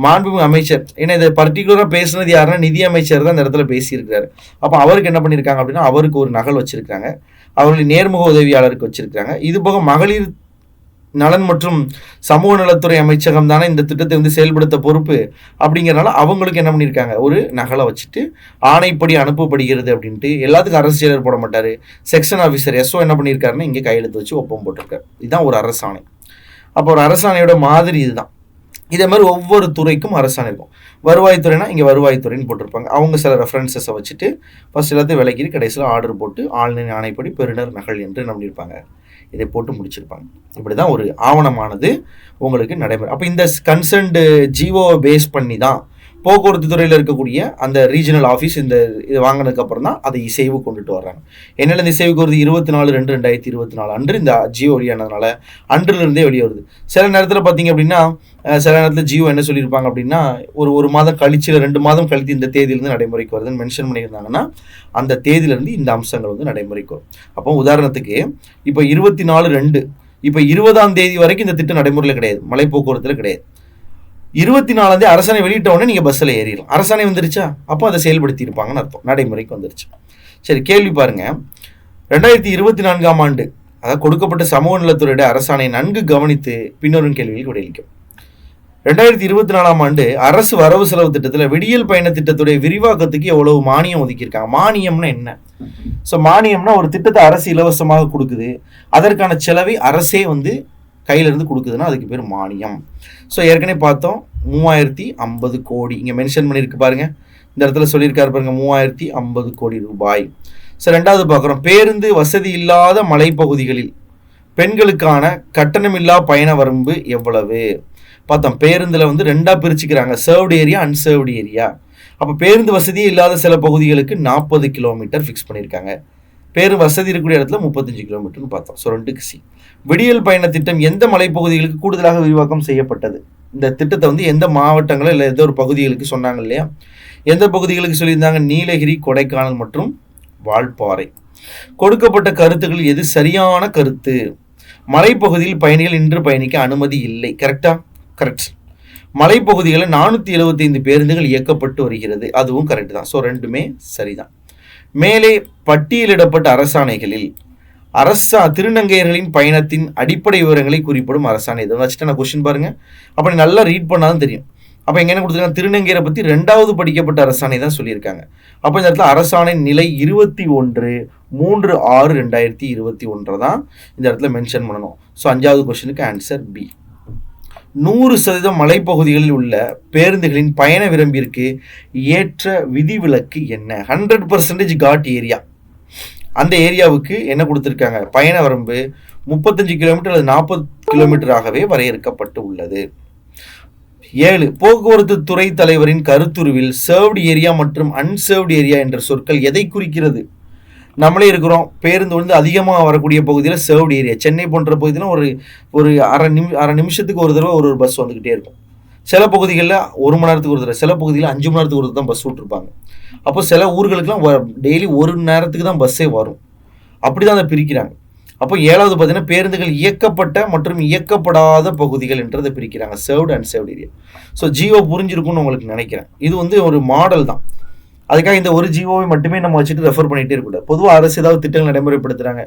மாண்புமிகு அமைச்சர், ஏன்னா இதை பர்டிகுலராக பேசுனது யாருன்னா நிதி அமைச்சர் தான் இந்த இடத்துல பேசியிருக்கிறாரு. அப்போ அவருக்கு என்ன பண்ணியிருக்காங்க அப்படின்னா அவருக்கு ஒரு நகல் வச்சிருக்காங்க, அவர்களின் நேர்முக உதவியாளருக்கு வச்சிருக்காங்க. இது போக மகளிர் நலன் மற்றும் சமூக நலத்துறை அமைச்சகம் தானே இந்த திட்டத்தை வந்து செயல்படுத்த பொறுப்பு. அப்படிங்கிறனால அவங்களுக்கு என்ன பண்ணியிருக்காங்க, ஒரு நகலை வச்சுட்டு ஆணைப்படி அனுப்பப்படுகிறது அப்படின்ட்டு. எல்லாத்துக்கும் அரசு செயலர் போட மாட்டார், செக்ஷன் ஆஃபீஸர் எஸ்ஓ என்ன பண்ணியிருக்காருன்னா இங்கே கையெழுத்து வச்சு ஒப்பம் போட்டிருக்காரு. இதுதான் ஒரு அரசாணை. அப்போ ஒரு அரசாணையோட மாதிரி இதுதான். இதே மாதிரி ஒவ்வொரு துறைக்கும் அரசாணை இருக்கும். வருவாய்த்துறைனா இங்கே வருவாய்த்துறைன்னு போட்டிருப்பாங்க. அவங்க சில ரெஃபரன்சஸை வச்சுட்டு ஃபஸ்ட் எல்லாத்தையும் விலைக்கு கடைசியில் ஆர்டர் போட்டு ஆளுநரின் ஆணைப்படி பெறுநர் நகல் என்று நம்பியிருப்பாங்க. இதை போட்டு முடிச்சிருப்பாங்க. இப்படி தான் ஒரு ஆவணமானது உங்களுக்கு நடைபெறும். அப்போ இந்த கன்சர்ன்டு ஜிஓவை பேஸ் பண்ணி தான் போக்குவரத்து துறையில் இருக்கக்கூடிய அந்த ரீஜனல் ஆஃபீஸ் இந்த இது வாங்கினதுக்கப்புறம் தான் அதை இசைவு கொண்டுட்டு வர்றாங்க. என்னால் இந்த இசைவுக்கு வருது 24/2/2024 அன்று இந்த ஜியோ வெளியானதுனால அன்றிலிருந்தே வெளியே வருது. சில நேரத்தில் பார்த்தீங்க அப்படின்னா சில நேரத்தில் ஜியோ என்ன சொல்லியிருப்பாங்க அப்படின்னா ஒரு மாதம் கழிச்சு 2 மாதம் கழித்து இந்த தேதியிலேருந்து நடைமுறைக்கு வருதுன்னு மென்ஷன் பண்ணியிருந்தாங்கன்னா அந்த தேதியிலேருந்து இந்த அம்சங்கள் வந்து நடைமுறைக்கு வரும். அப்போ உதாரணத்துக்கு இப்போ 24/2 இப்போ 20ஆம் தேதி வரைக்கும் இந்த திட்டம் நடைமுறையில் கிடையாது, மலை போக்குவரத்தில் கிடையாது. 24ஆம் தேதி அரசாணை வெளியிட்ட உடனே நீங்கள் பஸ்ஸில் ஏறிடலாம். அரசாணை வந்துருச்சா, அப்போ அதை செயல்படுத்தி இருப்பாங்கன்னு அர்த்தம், நடைமுறைக்கு வந்துருச்சு. சரி, கேள்வி பாருங்க. 2024ஆம் ஆண்டு அதாவது கொடுக்கப்பட்ட சமூக நலத்துறையுடைய அரசாணை நன்கு கவனித்து பின்வரும் கேள்விகளுக்கு விடையளிக்கும். 2024ஆம் ஆண்டு அரசு வரவு செலவு திட்டத்தில் விடியல் பயண திட்டத்துடைய விரிவாக்கத்துக்கு எவ்வளவு மானியம் ஒதுக்கியிருக்காங்க? மானியம்னா என்ன? ஸோ மானியம்னா ஒரு திட்டத்தை அரசு இலவசமாக கொடுக்குது, அதற்கான செலவை அரசே வந்து கையிலேருந்து கொடுக்குதுன்னா அதுக்கு பேர் மானியம். ஸோ ஏற்கனவே பார்த்தோம் 3050 கோடி இங்கே மென்ஷன் பண்ணியிருக்கு பாருங்க, இந்த இடத்துல சொல்லியிருக்காரு பாருங்க 3050 கோடி ரூபாய். ஸோ ரெண்டாவது பார்க்குறோம், பேருந்து வசதி இல்லாத மலைப்பகுதிகளில் பெண்களுக்கான கட்டணமில்லா பயண வரம்பு எவ்வளவு பார்த்தோம். பேருந்தில் வந்து 2ஆக பிரிச்சுக்கிறாங்க, சர்வ்டு ஏரியா, அன்சர்வ்டு ஏரியா. அப்போ பேருந்து வசதியே இல்லாத சில பகுதிகளுக்கு 40 கிலோமீட்டர் ஃபிக்ஸ் பண்ணியிருக்காங்க, பேரு வசதி இருக்கக்கூடிய இடத்துல 35 கிலோமீட்டர்னு பார்த்தோம். ஸோ 2க்கு சி. விடியல் பயண திட்டம் எந்த மலைப்பகுதிகளுக்கு கூடுதலாக விரிவாக்கம் செய்யப்பட்டது? இந்த திட்டத்தை வந்து எந்த மாவட்டங்களும் இல்லை எந்த ஒரு பகுதிகளுக்கு சொன்னாங்க இல்லையா? எந்த பகுதிகளுக்கு சொல்லியிருந்தாங்க? நீலகிரி, கொடைக்கானல் மற்றும் வால்பாறை. கொடுக்கப்பட்ட கருத்துக்கள் எது சரியான கருத்து? மலைப்பகுதியில் பயணிகள் இன்று பயணிக்க அனுமதி இல்லை. கரெக்டா? கரெக்ட். மலைப்பகுதிகளில் 475 பேருந்துகள் இயக்கப்பட்டு வருகிறது. அதுவும் கரெக்ட் தான். ஸோ ரெண்டுமே சரிதான். மேலே பட்டியலிடப்பட்ட அரசாணைகளில் திருநங்கையர்களின் பயணத்தின் அடிப்படை விவரங்களை குறிப்பிடும் அரசாணை. இதை வச்சுட்டு நான் கொஸ்டின் பாருங்க. அப்போ நீ நல்லா ரீட் பண்ணாலும் தெரியும். அப்போ எங்க என்ன கொடுத்துருக்காங்க? திருநங்கையரை பற்றி 2வது படிக்கப்பட்ட அரசாணை தான் சொல்லியிருக்காங்க. அப்போ இந்த இடத்துல அரசாணை நிலை 21/3/6/2021 தான் இந்த இடத்துல மென்ஷன் பண்ணணும். ஸோ 5வது கொஸ்டினுக்கு ஆன்சர் பி. 100% மலைப்பகுதிகளில் உள்ள பேருந்துகளின் பயண விரும்பிற்கு ஏற்ற விதிவிலக்கு என்ன? 100% காட் ஏரியா. அந்த ஏரியாவுக்கு என்ன கொடுத்துருக்காங்க? பயண வரம்பு 35 கிலோமீட்டர் அல்லது 40 கிலோமீட்டராகவே வரையறுக்கப்பட்டு உள்ளது. 7. போக்குவரத்து துறை தலைவரின் கருத்துருவில் சர்வ்டு ஏரியா மற்றும் அன்சர்வ்டு ஏரியா என்ற சொற்கள் எதை குறிக்கிறது? நம்மளே இருக்கிறோம், பேருந்து வந்து அதிகமாக வரக்கூடிய பகுதியில் சர்வ்டு ஏரியா. சென்னை போன்ற பகுதியில் ஒரு அரை நிமிஷத்துக்கு ஒரு தடவை ஒரு பஸ் வந்துக்கிட்டே இருக்கும். சில பகுதிகளில் 1 மணி நேரத்துக்கு ஒரு தடவை, சில பகுதியில் 5 மணி நேரத்துக்கு ஒரு தான் பஸ் விட்டுருப்பாங்க. அப்போ சில ஊர்களுக்கெல்லாம் டெய்லி 1 நேரத்துக்கு தான் பஸ்ஸே வரும். அப்படி தான் அதை பிரிக்கிறாங்க. அப்போ 7வது பார்த்தீங்கன்னா பேருந்துகள் இயக்கப்பட்ட மற்றும் இயக்கப்படாத பகுதிகள் என்றதை பிரிக்கிறாங்க, served and served area. So Jio புரிஞ்சிருக்கும்னு உங்களுக்கு நினைக்கிறேன். இது வந்து ஒரு மாடல் தான். அதுக்காக இந்த ஒரு ஜியோவை மட்டுமே நம்ம வச்சுட்டு ரெஃபர் பண்ணிகிட்டே இருக்கக்கூடாது. பொதுவாக அரசு ஏதாவது திட்டங்கள் நடைமுறைப்படுத்துகிறாங்க.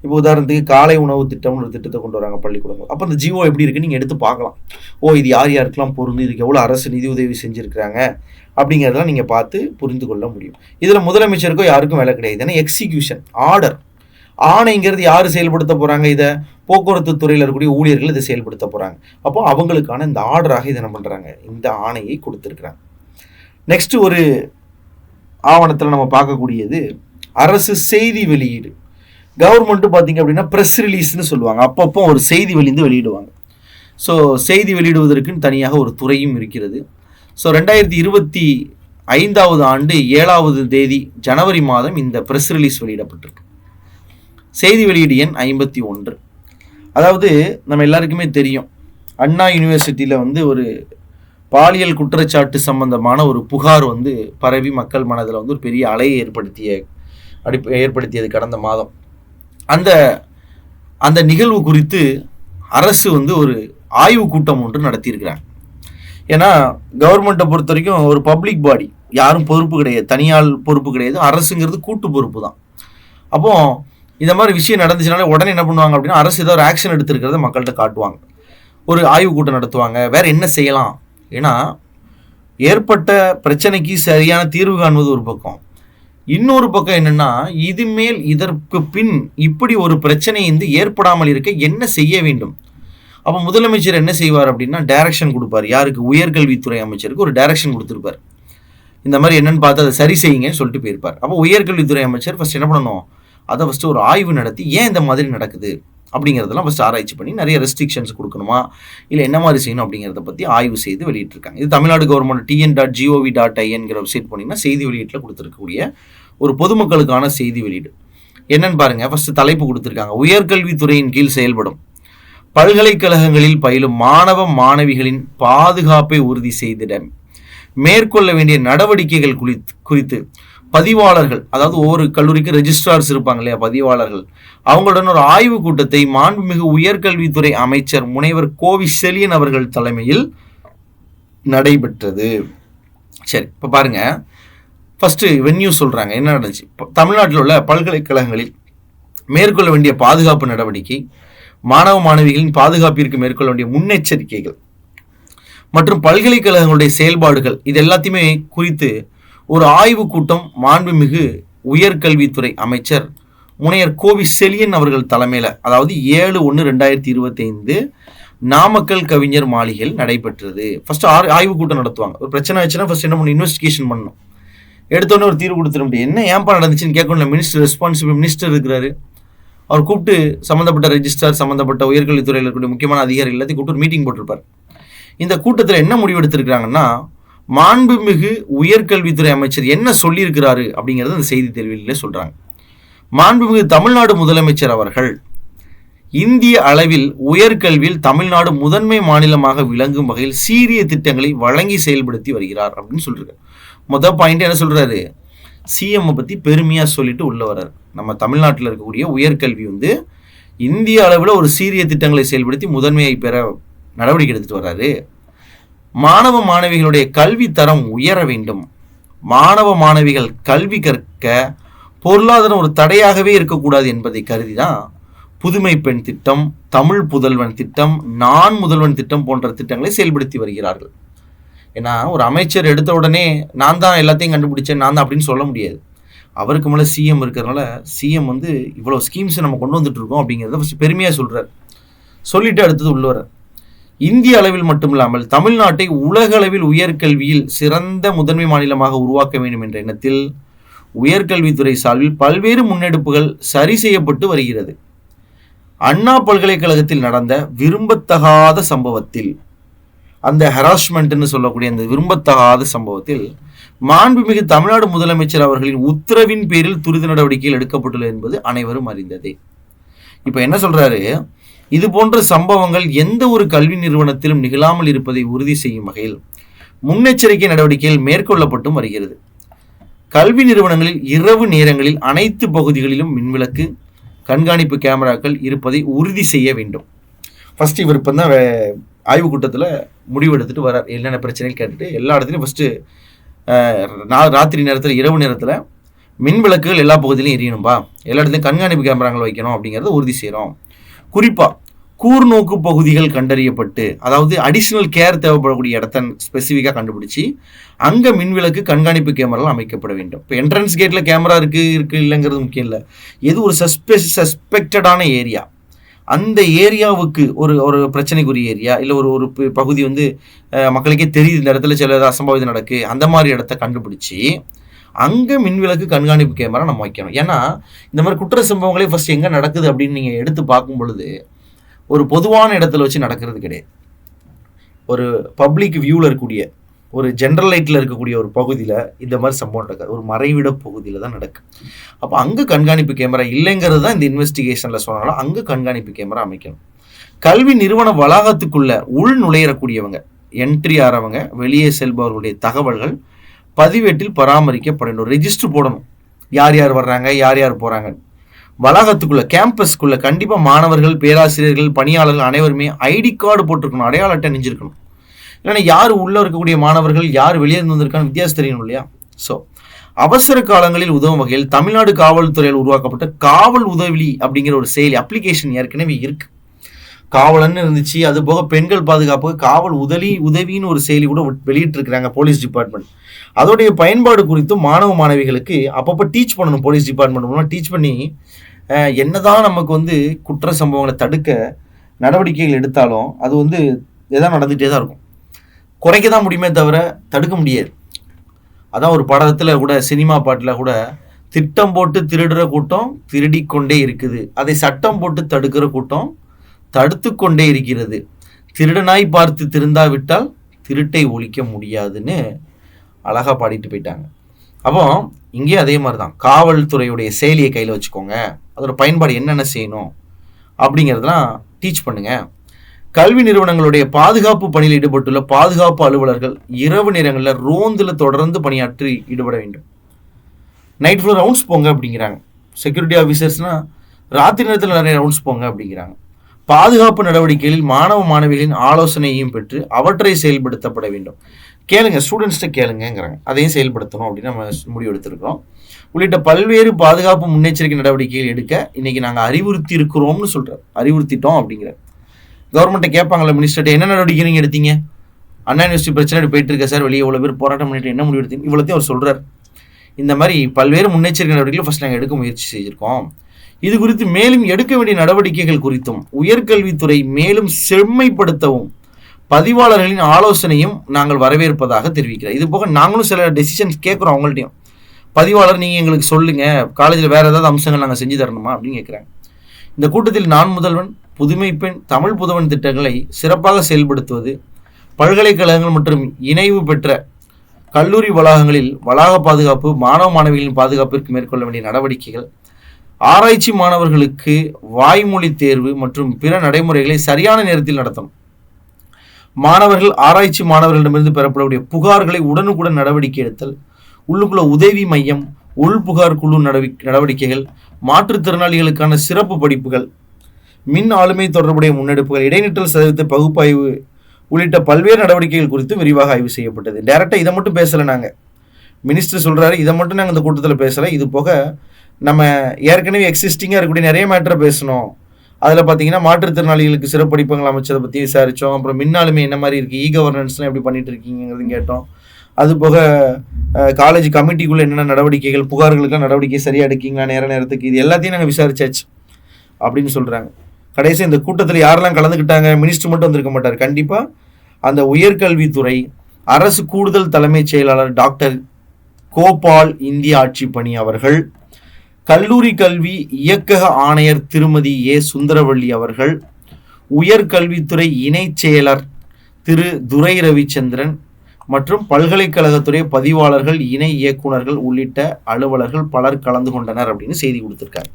இப்போ உதாரணத்துக்கு காலை உணவு திட்டம்னு ஒரு திட்டத்தை கொண்டு வராங்க பள்ளிக்கூடங்கள். அப்போ அந்த ஜியோ எப்படி இருக்குன்னு நீங்கள் எடுத்து பார்க்கலாம். இது யார் யாருக்கெல்லாம் பொருந்து, இதுக்கு எவ்வளோ அரசு நிதி உதவி செஞ்சுருக்கிறாங்க அப்படிங்கிறதெல்லாம் நீங்கள் பார்த்து புரிந்து கொள்ள முடியும். இதில் முதலமைச்சருக்கோ யாருக்கும் வேலை கிடையாது. ஏன்னா எக்ஸிக்யூஷன் ஆர்டர், ஆணைங்கிறது யார் செயல்படுத்த போகிறாங்க? இதை போக்குவரத்து துறையில் இருக்கக்கூடிய ஊழியர்கள் இதை செயல்படுத்த போகிறாங்க. அப்போ அவங்களுக்கான இந்த ஆர்டராக இதை என்ன பண்ணுறாங்க? இந்த ஆணையை கொடுத்துருக்குறாங்க. நெக்ஸ்ட் ஒரு ஆவணத்தில் நம்ம பார்க்கக்கூடியது அரசு செய்தி வெளியீடு. கவர்மெண்ட்டு பார்த்தீங்க அப்படின்னா ப்ரெஸ் ரிலீஸ்ன்னு சொல்லுவாங்க. அப்பப்போ ஒரு செய்தி வெளியிடுவாங்க. ஸோ செய்தி வெளியிடுவதற்குன்னு தனியாக ஒரு துறையும் இருக்கிறது. ஸோ 2025 ஆண்டு 7வது தேதி ஜனவரி மாதம் இந்த ப்ரெஸ் ரிலீஸ் வெளியிடப்பட்டிருக்கு. செய்தி வெளியீடு எண் 51. அதாவது நம்ம எல்லாருக்குமே தெரியும், அண்ணா யூனிவர்சிட்டியில் வந்து ஒரு பாலியல் குற்றச்சாட்டு சம்பந்தமான ஒரு புகார் வந்து பரவி மக்கள் மனதில் வந்து ஒரு பெரிய அலையை ஏற்படுத்தியது கடந்த மாதம். அந்த நிகழ்வு குறித்து அரசு வந்து ஒரு ஆய்வு கூட்டம் ஒன்று நடத்தியிருக்கிறாங்க. ஏன்னா கவர்மெண்ட்டை பொறுத்த வரைக்கும் ஒரு பப்ளிக் பாடி, யாரும் பொறுப்பு கிடையாது, தனியால் பொறுப்பு கிடையாது, அரசுங்கிறது கூட்டு பொறுப்பு தான். அப்போ இந்த மாதிரி விஷயம் நடந்துச்சுனாலே உடனே என்ன பண்ணுவாங்க அப்படின்னா அரசு ஏதோ ஒரு ஆக்ஷன் எடுத்துருக்கிறத மக்கள்கிட்ட காட்டுவாங்க, ஒரு ஆய்வு கூட்டம் நடத்துவாங்க, வேற என்ன செய்யலாம். ஏன்னா ஏற்பட்ட பிரச்சனைக்கு சரியான தீர்வு காண்பது ஒரு பக்கம், இன்னொரு பக்கம் என்னன்னா இதற்கு பின் இப்படி ஒரு பிரச்சனை வந்து ஏற்படாமல் இருக்க என்ன செய்ய வேண்டும். அப்போ முதலமைச்சர் என்ன செய்வார் அப்படின்னா டைரக்ஷன் கொடுப்பார். யாருக்கு? உயர்கல்வித்துறை அமைச்சருக்கு ஒரு டைரக்ஷன் கொடுத்துருப்பார். இந்த மாதிரி என்னன்னு பார்த்து அதை சரி செய்யுங்கன்னு சொல்லிட்டு போயிருப்பார். அப்போ உயர்கல்வித்துறை அமைச்சர் ஃபர்ஸ்ட் என்ன பண்ணணும்? அதை ஃபஸ்ட்டு ஒரு ஆய்வு நடத்தி ஏன் இந்த மாதிரி நடக்குது அப்படிங்கிறதெல்லாம் ஃபஸ்ட்டு ஆராய்ச்சி பண்ணி நிறைய ரெஸ்ட்ரிக்ஷன்ஸ் கொடுக்கணுமா, இல்லை என்ன மாதிரி செய்யணும் அப்படிங்கிறத பற்றி ஆய்வு செய்து வெளியிட்டிருக்காங்க. இது தமிழ்நாடு கவர்மெண்ட் tn.gov.inங்கிற வெப்சைட் போனீங்கன்னா செய்தி வெளியீட்டில் கொடுத்துருக்கக்கூடிய ஒரு பொதுமக்களுக்கான செய்தி வெளியீடு. என்னன்னு பாருங்கள். ஃபஸ்ட்டு தலைப்பு கொடுத்துருக்காங்க, உயர்கல்வித்துறையின் கீழ் செயல்படும் பல்கலைக்கழகங்களில் பயிலும் மாணவ மாணவிகளின் பாதுகாப்பை உறுதி செய்திட மேற்கொள்ள வேண்டிய நடவடிக்கைகள் குறித்து பதிவாளர்கள், அதாவது ஒவ்வொரு கல்லூரிக்கு ரெஜிஸ்ட்ரார்ஸ் இருப்பாங்க இல்லையா, பதிவாளர்கள், அவங்களுடன் ஒரு ஆய்வு கூட்டத்தை மாண்புமிகு உயர்கல்வித்துறை அமைச்சர் முனைவர் கோவி செழியன் அவர்கள் தலைமையில் நடைபெற்றது. சரி, இப்போ பாருங்க, ஃபர்ஸ்ட் வென்யூ சொல்றாங்க என்ன நடந்துச்சு. தமிழ்நாட்டில் உள்ள பல்கலைக்கழகங்களில் மேற்கொள்ள வேண்டிய பாதுகாப்பு நடவடிக்கை, மாணவ மாணவிகளின் பாதுகாப்பிற்கு மேற்கொள்ள வேண்டிய முன்னெச்சரிக்கைகள் மற்றும் பல்கலைக்கழகங்களுடைய செயல்பாடுகள், இது எல்லாத்தையுமே குறித்து ஒரு ஆய்வு கூட்டம் மாண்புமிகு உயர்கல்வித்துறை அமைச்சர் முனைவர் கோவி செழியன் அவர்கள் தலைமையில், அதாவது 7/1/2025 நாமக்கல் கவிஞர் மாளிகையில் நடைபெற்றது. ஃபர்ஸ்ட் ஆய்வு கூட்டம் நடத்துவாங்க. ஒரு பிரச்சனை ஆச்சுன்னா ஃபர்ஸ்ட் என்ன பண்ணணும்? இன்வெஸ்டிகேஷன் பண்ணணும். எடுத்தோடனே ஒரு தீர்வு கொடுத்துட முடியும். என்ன ஏன்பா நடந்துச்சுன்னு கேட்கணும். மினிஸ்டர், ரெஸ்பான்சிபிள் மினிஸ்டர் இருக்கிறாரு, அவர் கூப்பிட்டு சம்மந்தப்பட்ட ரெஜிஸ்ட்ரார், சம்மந்தப்பட்ட உயர்கல்வித்துறையில் இருக்கக்கூடிய முக்கியமான அதிகாரிகள் எல்லாத்தையும் கூப்பிட்டு ஒரு மீட்டிங் போட்டிருப்பார். இந்த கூட்டத்தில் என்ன முடிவு எடுத்திருக்கிறாங்கன்னா, மாண்புமிகு உயர்கல்வித்துறை அமைச்சர் என்ன சொல்லியிருக்கிறாரு அப்படிங்கிறது அந்த செய்தி தெரிவிலே சொல்றாங்க. மாண்புமிகு தமிழ்நாடு முதலமைச்சர் அவர்கள் இந்திய அளவில் உயர்கல்வியில் தமிழ்நாடு முதன்மை மாநிலமாக விளங்கும் வகையில் சீரிய திட்டங்களை வழங்கி செயல்படுத்தி வருகிறார் அப்படின்னு சொல்றாரு. முதல் பாயிண்ட் என்ன சொல்றாரு? சிஎம் பத்தி பெருமையா சொல்லிட்டு உள்ள வர்றாரு. நம்ம தமிழ்நாட்டில் இருக்கக்கூடிய உயர்கல்வி வந்து இந்திய அளவில் ஒரு சீரிய திட்டங்களை செயல்படுத்தி முதன்மையை பெற நடவடிக்கை எடுத்துட்டு வர்றாரு. மாணவ மாணவிகளுடைய கல்வி தரம் உயர வேண்டும். மாணவ மாணவிகள் கல்வி கற்க பொருளாதாரம் ஒரு தடையாகவே இருக்கக்கூடாது என்பதை கருதிதான் புதுமை பெண் திட்டம், தமிழ் புதல்வன் திட்டம், நான் முதல்வன் திட்டம் போன்ற திட்டங்களை செயல்படுத்தி வருகிறார்கள். ஏன்னா ஒரு அமைச்சர் எடுத்த உடனே நான் தான் எல்லாத்தையும் கண்டுபிடிச்சேன், நான் தான் அப்படின்னு சொல்ல முடியாது. அவருக்கு மேலே சிஎம் இருக்கிறதுனால சிஎம் வந்து இவ்வளோ ஸ்கீம்ஸ் நம்ம கொண்டு வந்துட்டு இருக்கோம் அப்படிங்கிறத ஃபஸ்ட் பெருமையாக சொல்கிறார். சொல்லிட்டு அடுத்தது உள்ளவர் இந்திய அளவில் மட்டுமில்லாமல் தமிழ்நாட்டை உலக அளவில் உயர்கல்வியில் சிறந்த முதன்மை மாநிலமாக உருவாக்க வேண்டும் என்ற எண்ணத்தில் உயர்கல்வித்துறை சார்பில் பல்வேறு முன்னெடுப்புகள் சரி செய்யப்பட்டு வருகிறது. அண்ணா பல்கலைக்கழகத்தில் நடந்த விரும்பத்தகாத சம்பவத்தில், அந்த ஹராஸ்மெண்ட்னு சொல்லக்கூடிய அந்த விரும்பத்தகாத சம்பவத்தில் மாண்புமிகு தமிழ்நாடு முதலமைச்சர் அவர்களின் உத்தரவின் பேரில் துரித நடவடிக்கைகள் எடுக்கப்பட்டுள்ளது என்பது அனைவரும் அறிந்ததே. இப்போ என்ன சொல்றாரு, இது போன்ற சம்பவங்கள் எந்த ஒரு கல்வி நிறுவனத்திலும் நிகழாமல் இருப்பதை உறுதி செய்யும் வகையில் முன்னெச்சரிக்கை நடவடிக்கைகள் மேற்கொள்ளப்பட்டும் வருகிறது. கல்வி நிறுவனங்களில் இரவு நேரங்களில் அனைத்து பகுதிகளிலும் மின்விளக்கு, கண்காணிப்பு கேமராக்கள் இருப்பதை உறுதி செய்ய வேண்டும். ஃபர்ஸ்ட் இவர் இப்போ தான் ஆய்வு கூட்டத்தில் முடிவு எடுத்துட்டு வரார். என்னென்ன பிரச்சனைகள் கேட்டுட்டு எல்லா இடத்துலையும் ஃபஸ்ட்டு ராத்திரி நேரத்தில், இரவு நேரத்தில் மின் விளக்குகள் எல்லா பகுதியிலையும் எரியணும்பா, எல்லா இடத்துலையும் கண்காணிப்பு கேமராக்கள் வைக்கணும் அப்படிங்கிறத உறுதி செய்கிறோம். குறிப்பாக கூர்நோக்கு பகுதிகள் கண்டறியப்பட்டு, அதாவது அடிஷ்னல் கேர் தேவைப்படக்கூடிய இடத்த ஸ்பெசிஃபிக்காக கண்டுபிடிச்சி அங்கே மின்விளக்கு, கண்காணிப்பு கேமராலாம் அமைக்கப்பட வேண்டும். இப்போ என்ட்ரன்ஸ் கேட்டில் கேமரா இருக்குது இல்லைங்கிறது முக்கியம் இல்லை. எது ஒரு சஸ்பெக்டடான ஏரியா, அந்த ஏரியாவுக்கு ஒரு பிரச்சனைக்குரிய ஏரியா, இல்லை ஒரு பகுதி வந்து மக்களுக்கே தெரியுது இந்த இடத்துல சில அசம்பாவிதம் நடக்கு, அந்த மாதிரி இடத்த கண்டுபிடிச்சி அங்கே மின்விளக்கு, கண்காணிப்பு கேமரா நம்ம வைக்கணும். ஏன்னா இந்த மாதிரி குற்ற சம்பவங்களே ஃபர்ஸ்ட் எங்கே நடக்குது அப்படின்னு நீங்கள் எடுத்து பார்க்கும் பொழுது ஒரு பொதுவான இடத்துல வச்சு நடக்கிறது கிடையாது. ஒரு பப்ளிக் வியூவில் இருக்கக்கூடிய, ஒரு ஜென்ரல் லைட்டில் இருக்கக்கூடிய ஒரு பகுதியில் இந்த மாதிரி சம்பவம் நடக்காது, ஒரு மறைவிட பகுதியில் தான் நடக்கும். அப்போ அங்கே கண்காணிப்பு கேமரா இல்லைங்கிறது தான் இந்த இன்வெஸ்டிகேஷனில் சொன்னாலும் அங்கே கண்காணிப்பு கேமரா அமைக்கணும். கல்வி நிறுவன வளாகத்துக்குள்ள உள் நுழையக்கூடியவங்க, என்ட்ரி ஆகிறவங்க, வெளியே செல்பவர்களுடைய தகவல்கள் பதிவேட்டில் பராமரிக்கப்பட வேண்டும். ரெஜிஸ்டர் போடணும், யார் யார் வர்றாங்க, யார் யார் போகிறாங்க. வளாகத்துக்குள்ள, கேம்பஸ்க்குள்ள கண்டிப்பாக மாணவர்கள், பேராசிரியர்கள், பணியாளர்கள் அனைவருமே ஐடி கார்டு போட்டிருக்கணும், அடையாள அட்டை நெஞ்சிருக்கணும். இல்லைன்னா யார் உள்ளே இருக்கக்கூடிய மாணவர்கள், யார் வெளியே இருந்து வந்திருக்கான்னு வித்தியாசம் தெரியணும் இல்லையா? ஸோ அவசர காலங்களில் உதவும் வகையில் தமிழ்நாடு காவல்துறையில் உருவாக்கப்பட்ட காவல் உதவி அப்படிங்கிற ஒரு செயலி அப்ளிகேஷன் ஏற்கனவே இருக்கு. காவலன்னு இருந்துச்சு, அது போக பெண்கள் பாதுகாப்புக்கு காவல் உதவின்னு ஒரு செயலி கூட வெளியிட்டு இருக்கிறாங்க போலீஸ் டிபார்ட்மெண்ட். அதோடைய பயன்பாடு குறித்து மாணவ மாணவிகளுக்கு அப்பப்போ டீச் பண்ணணும். போலீஸ் டிபார்ட்மெண்ட் மூலமாக டீச் பண்ணி என்னதான் நமக்கு வந்து குற்ற சம்பவங்களை தடுக்க நடவடிக்கைகள் எடுத்தாலும் அது வந்து எதாவது நடந்துகிட்டே தான் இருக்கும். குறைக்க தான் முடியுமே தவிர தடுக்க முடியாது. அதான் ஒரு படத்தில் கூட, சினிமா பாட்டில் கூட, திட்டம் போட்டு திருடுற கூட்டம் திருடிக்கொண்டே இருக்குது, அதை சட்டம் போட்டு தடுக்கிற கூட்டம் தடுத்து கொண்டே இருக்கிறது, திருடனாய் பார்த்து திருந்தாவிட்டால் திருட்டை ஒழிக்க முடியாதுன்னு அழகாக பாடிட்டு போயிட்டாங்க. அப்போ இங்கே அதே மாதிரி தான், காவல்துறையுடைய செயலியை கையில் வச்சுக்கோங்க, அதோட பயன்பாடு என்னென்ன செய்யணும் அப்படிங்கிறதுலாம் டீச் பண்ணுங்க. கல்வி நிறுவனங்களுடைய பாதுகாப்பு பணியில் ஈடுபட்டுள்ள பாதுகாப்பு அலுவலர்கள் இரவு நேரங்களில் ரோந்தில் தொடர்ந்து பணியாற்றி ஈடுபட வேண்டும். நைட் ஃபுல்லாக ரவுண்ட்ஸ் போங்க அப்படிங்கிறாங்க. செக்யூரிட்டி ஆஃபீஸர்ஸ்னால் ராத்திரி நேரத்தில் நிறைய ரவுண்ட்ஸ் போங்க அப்படிங்கிறாங்க. பாதுகாப்பு நடவடிக்கைகளில் மாணவ மாணவிகளின் ஆலோசனையையும் பெற்று அவற்றை செயல்படுத்தப்பட வேண்டும். கேளுங்க, ஸ்டூடெண்ட்ஸ்கிட்ட கேளுங்கிறாங்க, அதையும் செயல்படுத்தணும் அப்படின்னு நம்ம முடிவு எடுத்திருக்கிறோம். உள்ளிட்ட பல்வேறு பாதுகாப்பு முன்னெச்சரிக்கை நடவடிக்கைகள் எடுக்க இன்னைக்கு நாங்கள் அறிவுறுத்தி இருக்கிறோம்னு சொல்கிறார். அறிவுறுத்திட்டோம் அப்படிங்கிற கவர்மெண்ட்டை கேட்பாங்களா, மினிஸ்டர்கிட்ட என்ன நடவடிக்கை நீங்கள் எடுத்தீங்க, அண்ணா யூனிவர்சிட்டி பிரச்சனை போயிட்டு இருக்க சார், வெளியே இவ்வளோ பேர் போராட்டம் பண்ணிட்டு என்ன முடிவு எடுத்தீங்க, இவ்வளோத்தையும் அவர் சொல்கிறார். இந்த மாதிரி பல்வேறு முன்னெச்சரிக்கை நடவடிக்கைகள் ஃபர்ஸ்ட் நாங்கள் எடுக்க முயற்சி செய்திருக்கோம். இது குறித்து மேலும் எடுக்க வேண்டிய நடவடிக்கைகள் குறித்தும் உயர்கல்வித்துறை மேலும் செம்மைப்படுத்தவும் பதிவாளர்களின் ஆலோசனையும் நாங்கள் வரவேற்பதாக தெரிவிக்கிறோம். இது போக நாங்களும் சில டெசிஷன்ஸ் கேட்குறோம் அவங்கள்ட்டையும். பதிவாளர் நீங்கள் எங்களுக்கு சொல்லுங்கள், காலேஜில் வேறு ஏதாவது அம்சங்கள் நாங்கள் செஞ்சு தரணுமா அப்படின்னு கேட்குறாங்க. இந்த கூட்டத்தில் நான் முதல்வன், புதுமை பெண், தமிழ் புதல்வன் திட்டங்களை சிறப்பாக செயல்படுத்துவது, பல்கலைக்கழகங்கள் மற்றும் இணைவு பெற்ற கல்லூரி வளாகங்களில் வளாக பாதுகாப்பு, மாணவ மாணவிகளின் பாதுகாப்பிற்கு மேற்கொள்ள வேண்டிய நடவடிக்கைகள், ஆராய்ச்சி மாணவர்களுக்கு வாய்மொழி தேர்வு மற்றும் பிற நடைமுறைகளை சரியான நேரத்தில் நடத்தணும். மாணவர்கள், ஆராய்ச்சி மாணவர்களிடமிருந்து பெறப்படக்கூடிய புகார்களை உடனுக்குடன் நடவடிக்கை எடுத்தல், உள்ளுக்குள்ள உதவி மையம், உள் புகார் குழு நடவடிக்கைகள், மாற்றுத்திறனாளிகளுக்கான சிறப்பு படிப்புகள், மின் ஆளுமை தொடர்புடைய முன்னெடுப்புகள், இடைநிற்றல் சதவீத பகுப்பாய்வு உள்ளிட்ட பல்வேறு நடவடிக்கைகள் குறித்து விரிவாக ஆய்வு செய்யப்பட்டது. டைரக்டா இதை மட்டும் பேசலை. நாங்கள் மினிஸ்டர் சொல்றாரு, இதை மட்டும் நாங்கள் இந்த கூட்டத்தில் பேசலை. இது போக நம்ம ஏற்கனவே எக்ஸிஸ்டிங்காக இருக்கக்கூடிய நிறைய மேட்டரை பேசணும். அதில் பார்த்தீங்கன்னா மாற்றுத்திறனாளிகளுக்கு சிறப்படிப்புகள் அமைச்சதை பற்றி விசாரித்தோம். அப்புறம் மின்னாலுமே என்ன மாதிரி இருக்குது, கவர்னன்ஸ்லாம் எப்படி பண்ணிட்டு இருக்கீங்கிறதையும் கேட்டோம். அது போக காலேஜ் கமிட்டிக்குள்ளே என்னென்ன நடவடிக்கைகள், புகார்களுக்கெல்லாம் நடவடிக்கை சரியாக எடுக்கீங்களா நேரத்துக்கு, இது எல்லாத்தையும் நாங்கள் விசாரிச்சாச்சு அப்படின்னு சொல்கிறாங்க. கடைசி இந்த கூட்டத்தில் யாரெல்லாம் கலந்துக்கிட்டாங்க, மினிஸ்டர் மட்டும் வந்திருக்க மாட்டார். கண்டிப்பாக அந்த உயர்கல்வித்துறை அரசு கூடுதல் தலைமைச் செயலாளர் டாக்டர் கோபால் இந்திய ஆட்சி பணி அவர்கள், கல்லூரி கல்வி இயக்கக ஆணையர் திருமதி ஏ சுந்தரவள்ளி அவர்கள், உயர்கல்வித்துறை இணைச் செயலர் திரு துரை ரவிச்சந்திரன் மற்றும் பல்கலைக்கழகத்துறை பதிவாளர்கள், இணை இயக்குநர்கள் உள்ளிட்ட அலுவலர்கள் பலர் கலந்து கொண்டனர் அப்படின்னு செய்தி கொடுத்துருக்காங்க.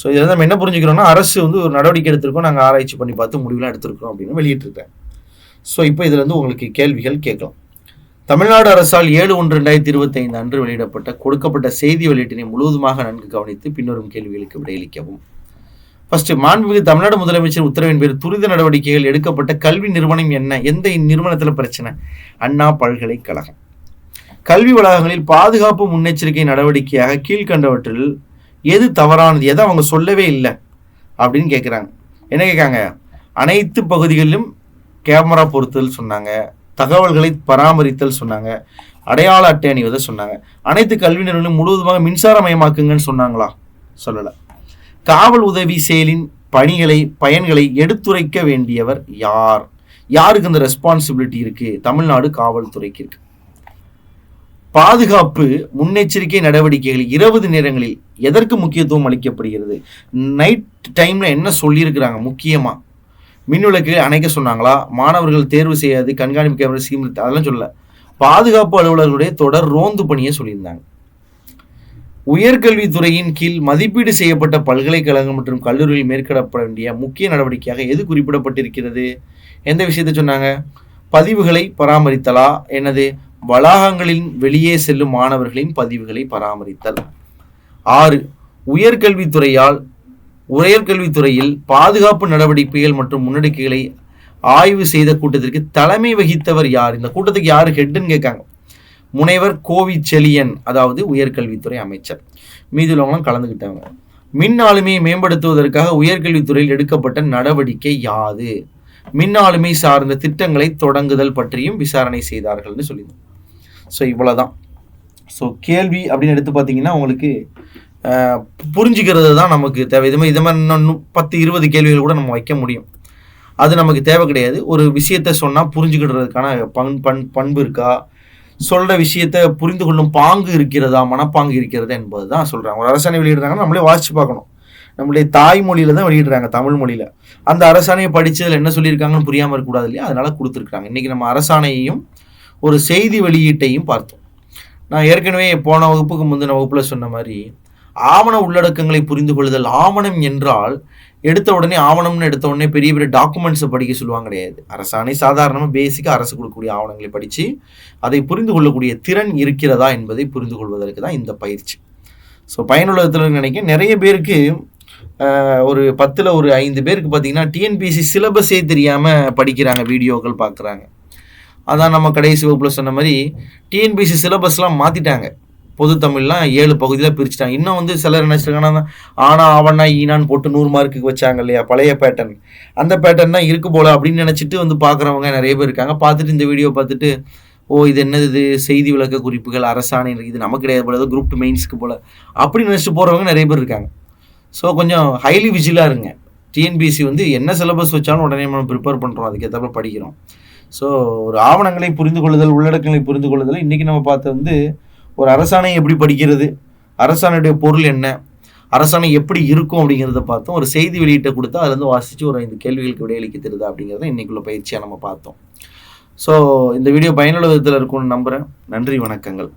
ஸோ இதில் நம்ம என்ன புரிஞ்சுக்கிறோம்னா, அரசு ஒரு நடவடிக்கை எடுத்திருக்கோம், நாங்கள் ஆராய்ச்சி பண்ணி பார்த்து முடிவுலாம் எடுத்திருக்கிறோம் அப்படின்னு வெளியிட்டிருக்கேன். ஸோ இப்போ இதில் உங்களுக்கு கேள்விகள் கேட்கலாம். தமிழ்நாடு அரசால் 7/1/2025 அன்று வெளியிடப்பட்ட கொடுக்கப்பட்ட செய்தி வெளியீட்டினை முழுவதுமாக நன்கு கவனித்து பின்வரும் கேள்விகளுக்கு விடையளிக்கவும். ஃபர்ஸ்ட், மாண்புமிகு தமிழ்நாடு முதலமைச்சர் உத்தரவின் பேர் துரித நடவடிக்கைகள் எடுக்கப்பட்ட கல்வி நிறுவனம் என்ன? எந்த நிறுவனத்தில் பிரச்சனை? அண்ணா பல்கலைக்கழகம். கல்வி வளாகங்களில் பாதுகாப்பு முன்னெச்சரிக்கை நடவடிக்கையாக கீழ்கண்டவற்றில் எது தவறானது, எதை அவங்க சொல்லவே இல்லை அப்படின்னு கேட்குறாங்க. என்ன கேட்காங்க? அனைத்து பகுதிகளிலும் கேமரா பொருத்தல் சொன்னாங்க, தகவல்களை பராமரித்தல் சொன்னாங்க, அடையாள அட்டை அணிவதை சொன்னாங்க. அனைத்து கல்வி நிறுவனங்களும் முழுவதுமாக மின்சாரமயமாக்குங்கன்னு சொன்னாங்களா? சொல்லலை. காவல் உதவி செயலின் பயன்களை எடுத்துரைக்க வேண்டியவர் யார்? யாருக்கு இந்த ரெஸ்பான்சிபிலிட்டி இருக்கு? தமிழ்நாடு காவல்துறைக்கு இருக்கு. பாதுகாப்பு முன்னெச்சரிக்கை நடவடிக்கைகள் இரவு நேரங்களில் எதற்கு முக்கியத்துவம் அளிக்கப்படுகிறது? நைட் டைம்ல என்ன சொல்லியிருக்கிறாங்க? முக்கியமா மின்விளக்குகளை அணைக்க சொன்னாங்களா? மாணவர்கள் தேர்வு செய்யாது கண்காணிப்பு கேமரா ஸ்கீம், அதெல்லாம் சொல்லல. பாதுகாப்பு அலுவலர்களுடைய தொடர் ரோந்து பணியை சொல்லியிருந்தாங்க. உயர்கல்வித்துறையின் கீழ் மதிப்பீடு செய்யப்பட்ட பல்கலைக்கழகம் மற்றும் கல்லூரியில் மேற்கொள்ளப்பட வேண்டிய முக்கிய நடவடிக்கையாக எது குறிப்பிடப்பட்டிருக்கிறது? எந்த விஷயத்தை சொன்னாங்க? பதிவுகளை பராமரித்தலா? என்னது? வளாகங்களின் வெளியே செல்லும் மாணவர்களின் பதிவுகளை பராமரித்தல். 6, உயர்கல்வித்துறையில் பாதுகாப்பு நடவடிக்கைகள் மற்றும் முன்னெடுக்கைகளை ஆய்வு செய்த கூட்டத்திற்கு தலைமை வகித்தவர் யார்? இந்த கூட்டத்துக்கு யாரு ஹெட்னு கேட்காங்க. முனைவர் கோவிச்செழியன், அதாவது உயர்கல்வித்துறை அமைச்சர். மீதி உள்ளவங்களும் கலந்துக்கிட்டாங்க. மின் ஆளுமையை மேம்படுத்துவதற்காக உயர்கல்வித்துறையில் எடுக்கப்பட்ட நடவடிக்கை யாது? மின் ஆளுமை சார்ந்த திட்டங்களை தொடங்குதல் பற்றியும் விசாரணை செய்தார்கள்னு சொல்லியிருந்தோம். ஸோ இவ்வளோதான். ஸோ கேள்வி அப்படின்னு எடுத்து பார்த்தீங்கன்னா உங்களுக்கு புரிஞ்சுக்கிறது தான் நமக்கு தேவை. இது மாதிரி இன்னும் 10-20 கேள்விகள் கூட நம்ம வைக்க முடியும். அது நமக்கு தேவை கிடையாது. ஒரு விஷயத்த சொன்னால் புரிஞ்சுக்கிடுறதுக்கான பண்பு இருக்கா, சொல்கிற விஷயத்த புரிந்து கொள்ளும் பாங்கு இருக்கிறதா, மனப்பாங்கு இருக்கிறதா என்பது தான் சொல்கிறாங்க. ஒரு அரசாணை வெளியிடுறாங்கன்னா நம்மளே வாசித்து பார்க்கணும். நம்மளுடைய தாய்மொழியில் தான் வெளியிடுறாங்க, தமிழ் மொழியில். அந்த அரசாணையை படித்ததில் என்ன சொல்லியிருக்காங்கன்னு புரியாமல் இருக்கக்கூடாது இல்லையா? அதனால் கொடுத்துருக்காங்க. இன்றைக்கி நம்ம அரசாணையையும் ஒரு செய்தி வெளியீட்டையும் பார்த்தோம். நான் ஏற்கனவே போன வகுப்புக்கு முந்தின வகுப்பில் சொன்ன மாதிரி ஆவண உள்ளடக்கங்களை புரிந்து கொள்ளுதல். ஆவணம் என்றால் எடுத்த உடனே பெரிய பெரிய டாக்குமெண்ட்ஸை படிக்க சொல்லுவாங்க கிடையாது. அரசாணை சாதாரணமாக பேசிக்காக அரசு கொடுக்கக்கூடிய ஆவணங்களை படித்து அதை புரிந்து கொள்ளக்கூடிய திறன் இருக்கிறதா என்பதை புரிந்து கொள்வதற்கு தான் இந்த பயிற்சி. ஸோ பயனுள்ளதில் நினைக்க நிறைய பேருக்கு ஒரு 10ல் ஒரு 5 பேருக்கு பார்த்தீங்கன்னா டிஎன்பிஎஸ்சி சிலபஸே தெரியாமல் படிக்கிறாங்க, வீடியோக்கள் பார்க்குறாங்க. அதான் நம்ம கடைசி வகுப்பில் சொன்ன மாதிரி டிஎன்பிஎஸ்சி சிலபஸ்லாம் மாற்றிட்டாங்க. பொது தமிழ்லாம் 7 பகுதியில் பிரிச்சுட்டாங்க. இன்னும் சிலர் என்ன வச்சுருக்காங்கன்னா ஆனா ஆவணா ஈனான்னு போட்டு 100 மார்க்குக்கு வச்சாங்க இல்லையா, பழைய பேட்டர்ன். அந்த பேட்டர்ன் தான் இருக்கு போல அப்படின்னு நினச்சிட்டு பார்க்குறவங்க நிறைய பேர் இருக்காங்க. பார்த்துட்டு இந்த வீடியோ பார்த்துட்டு இது என்னது, இது செய்தி விளக்க குறிப்புகள் அரசாணை, இது நமக்கு கிடையாது போல, குரூப் 2 மெயின்ஸ்க்கு போல அப்படின்னு நினச்சிட்டு போகிறவங்க நிறைய பேர் இருக்காங்க. ஸோ கொஞ்சம் ஹைலி விஜிலாக இருங்க. டிஎன்பிஎஸ்சி என்ன சிலபஸ் வச்சாலும் உடனே நம்ம ப்ரிப்பேர் பண்ணுறோம், அதுக்கேற்றப்ப படிக்கிறோம். ஸோ ஒரு ஆவணங்களை புரிந்து கொள்ளுதல், உள்ளடக்கங்களை புரிந்து கொள்ளுதல். இன்றைக்கி நம்ம பார்த்து ஒரு அரசாணை எப்படி படிக்கிறது, அரசாணையுடைய பொருள் என்ன, அரசாணை எப்படி இருக்கும் அப்படிங்கிறத பார்த்தோம். ஒரு செய்தி வெளியீட்டை கொடுத்தா அதுலேருந்து வாசித்து ஒரு 5 கேள்விகளுக்கு விடையளிக்க தெரியுதா அப்படிங்கிறத இன்றைக்குள்ள பயிற்சியாக நம்ம பார்த்தோம். ஸோ இந்த வீடியோ பயனுள்ள விதத்தில் இருக்கும்னு நம்புகிறேன். நன்றி, வணக்கங்கள்.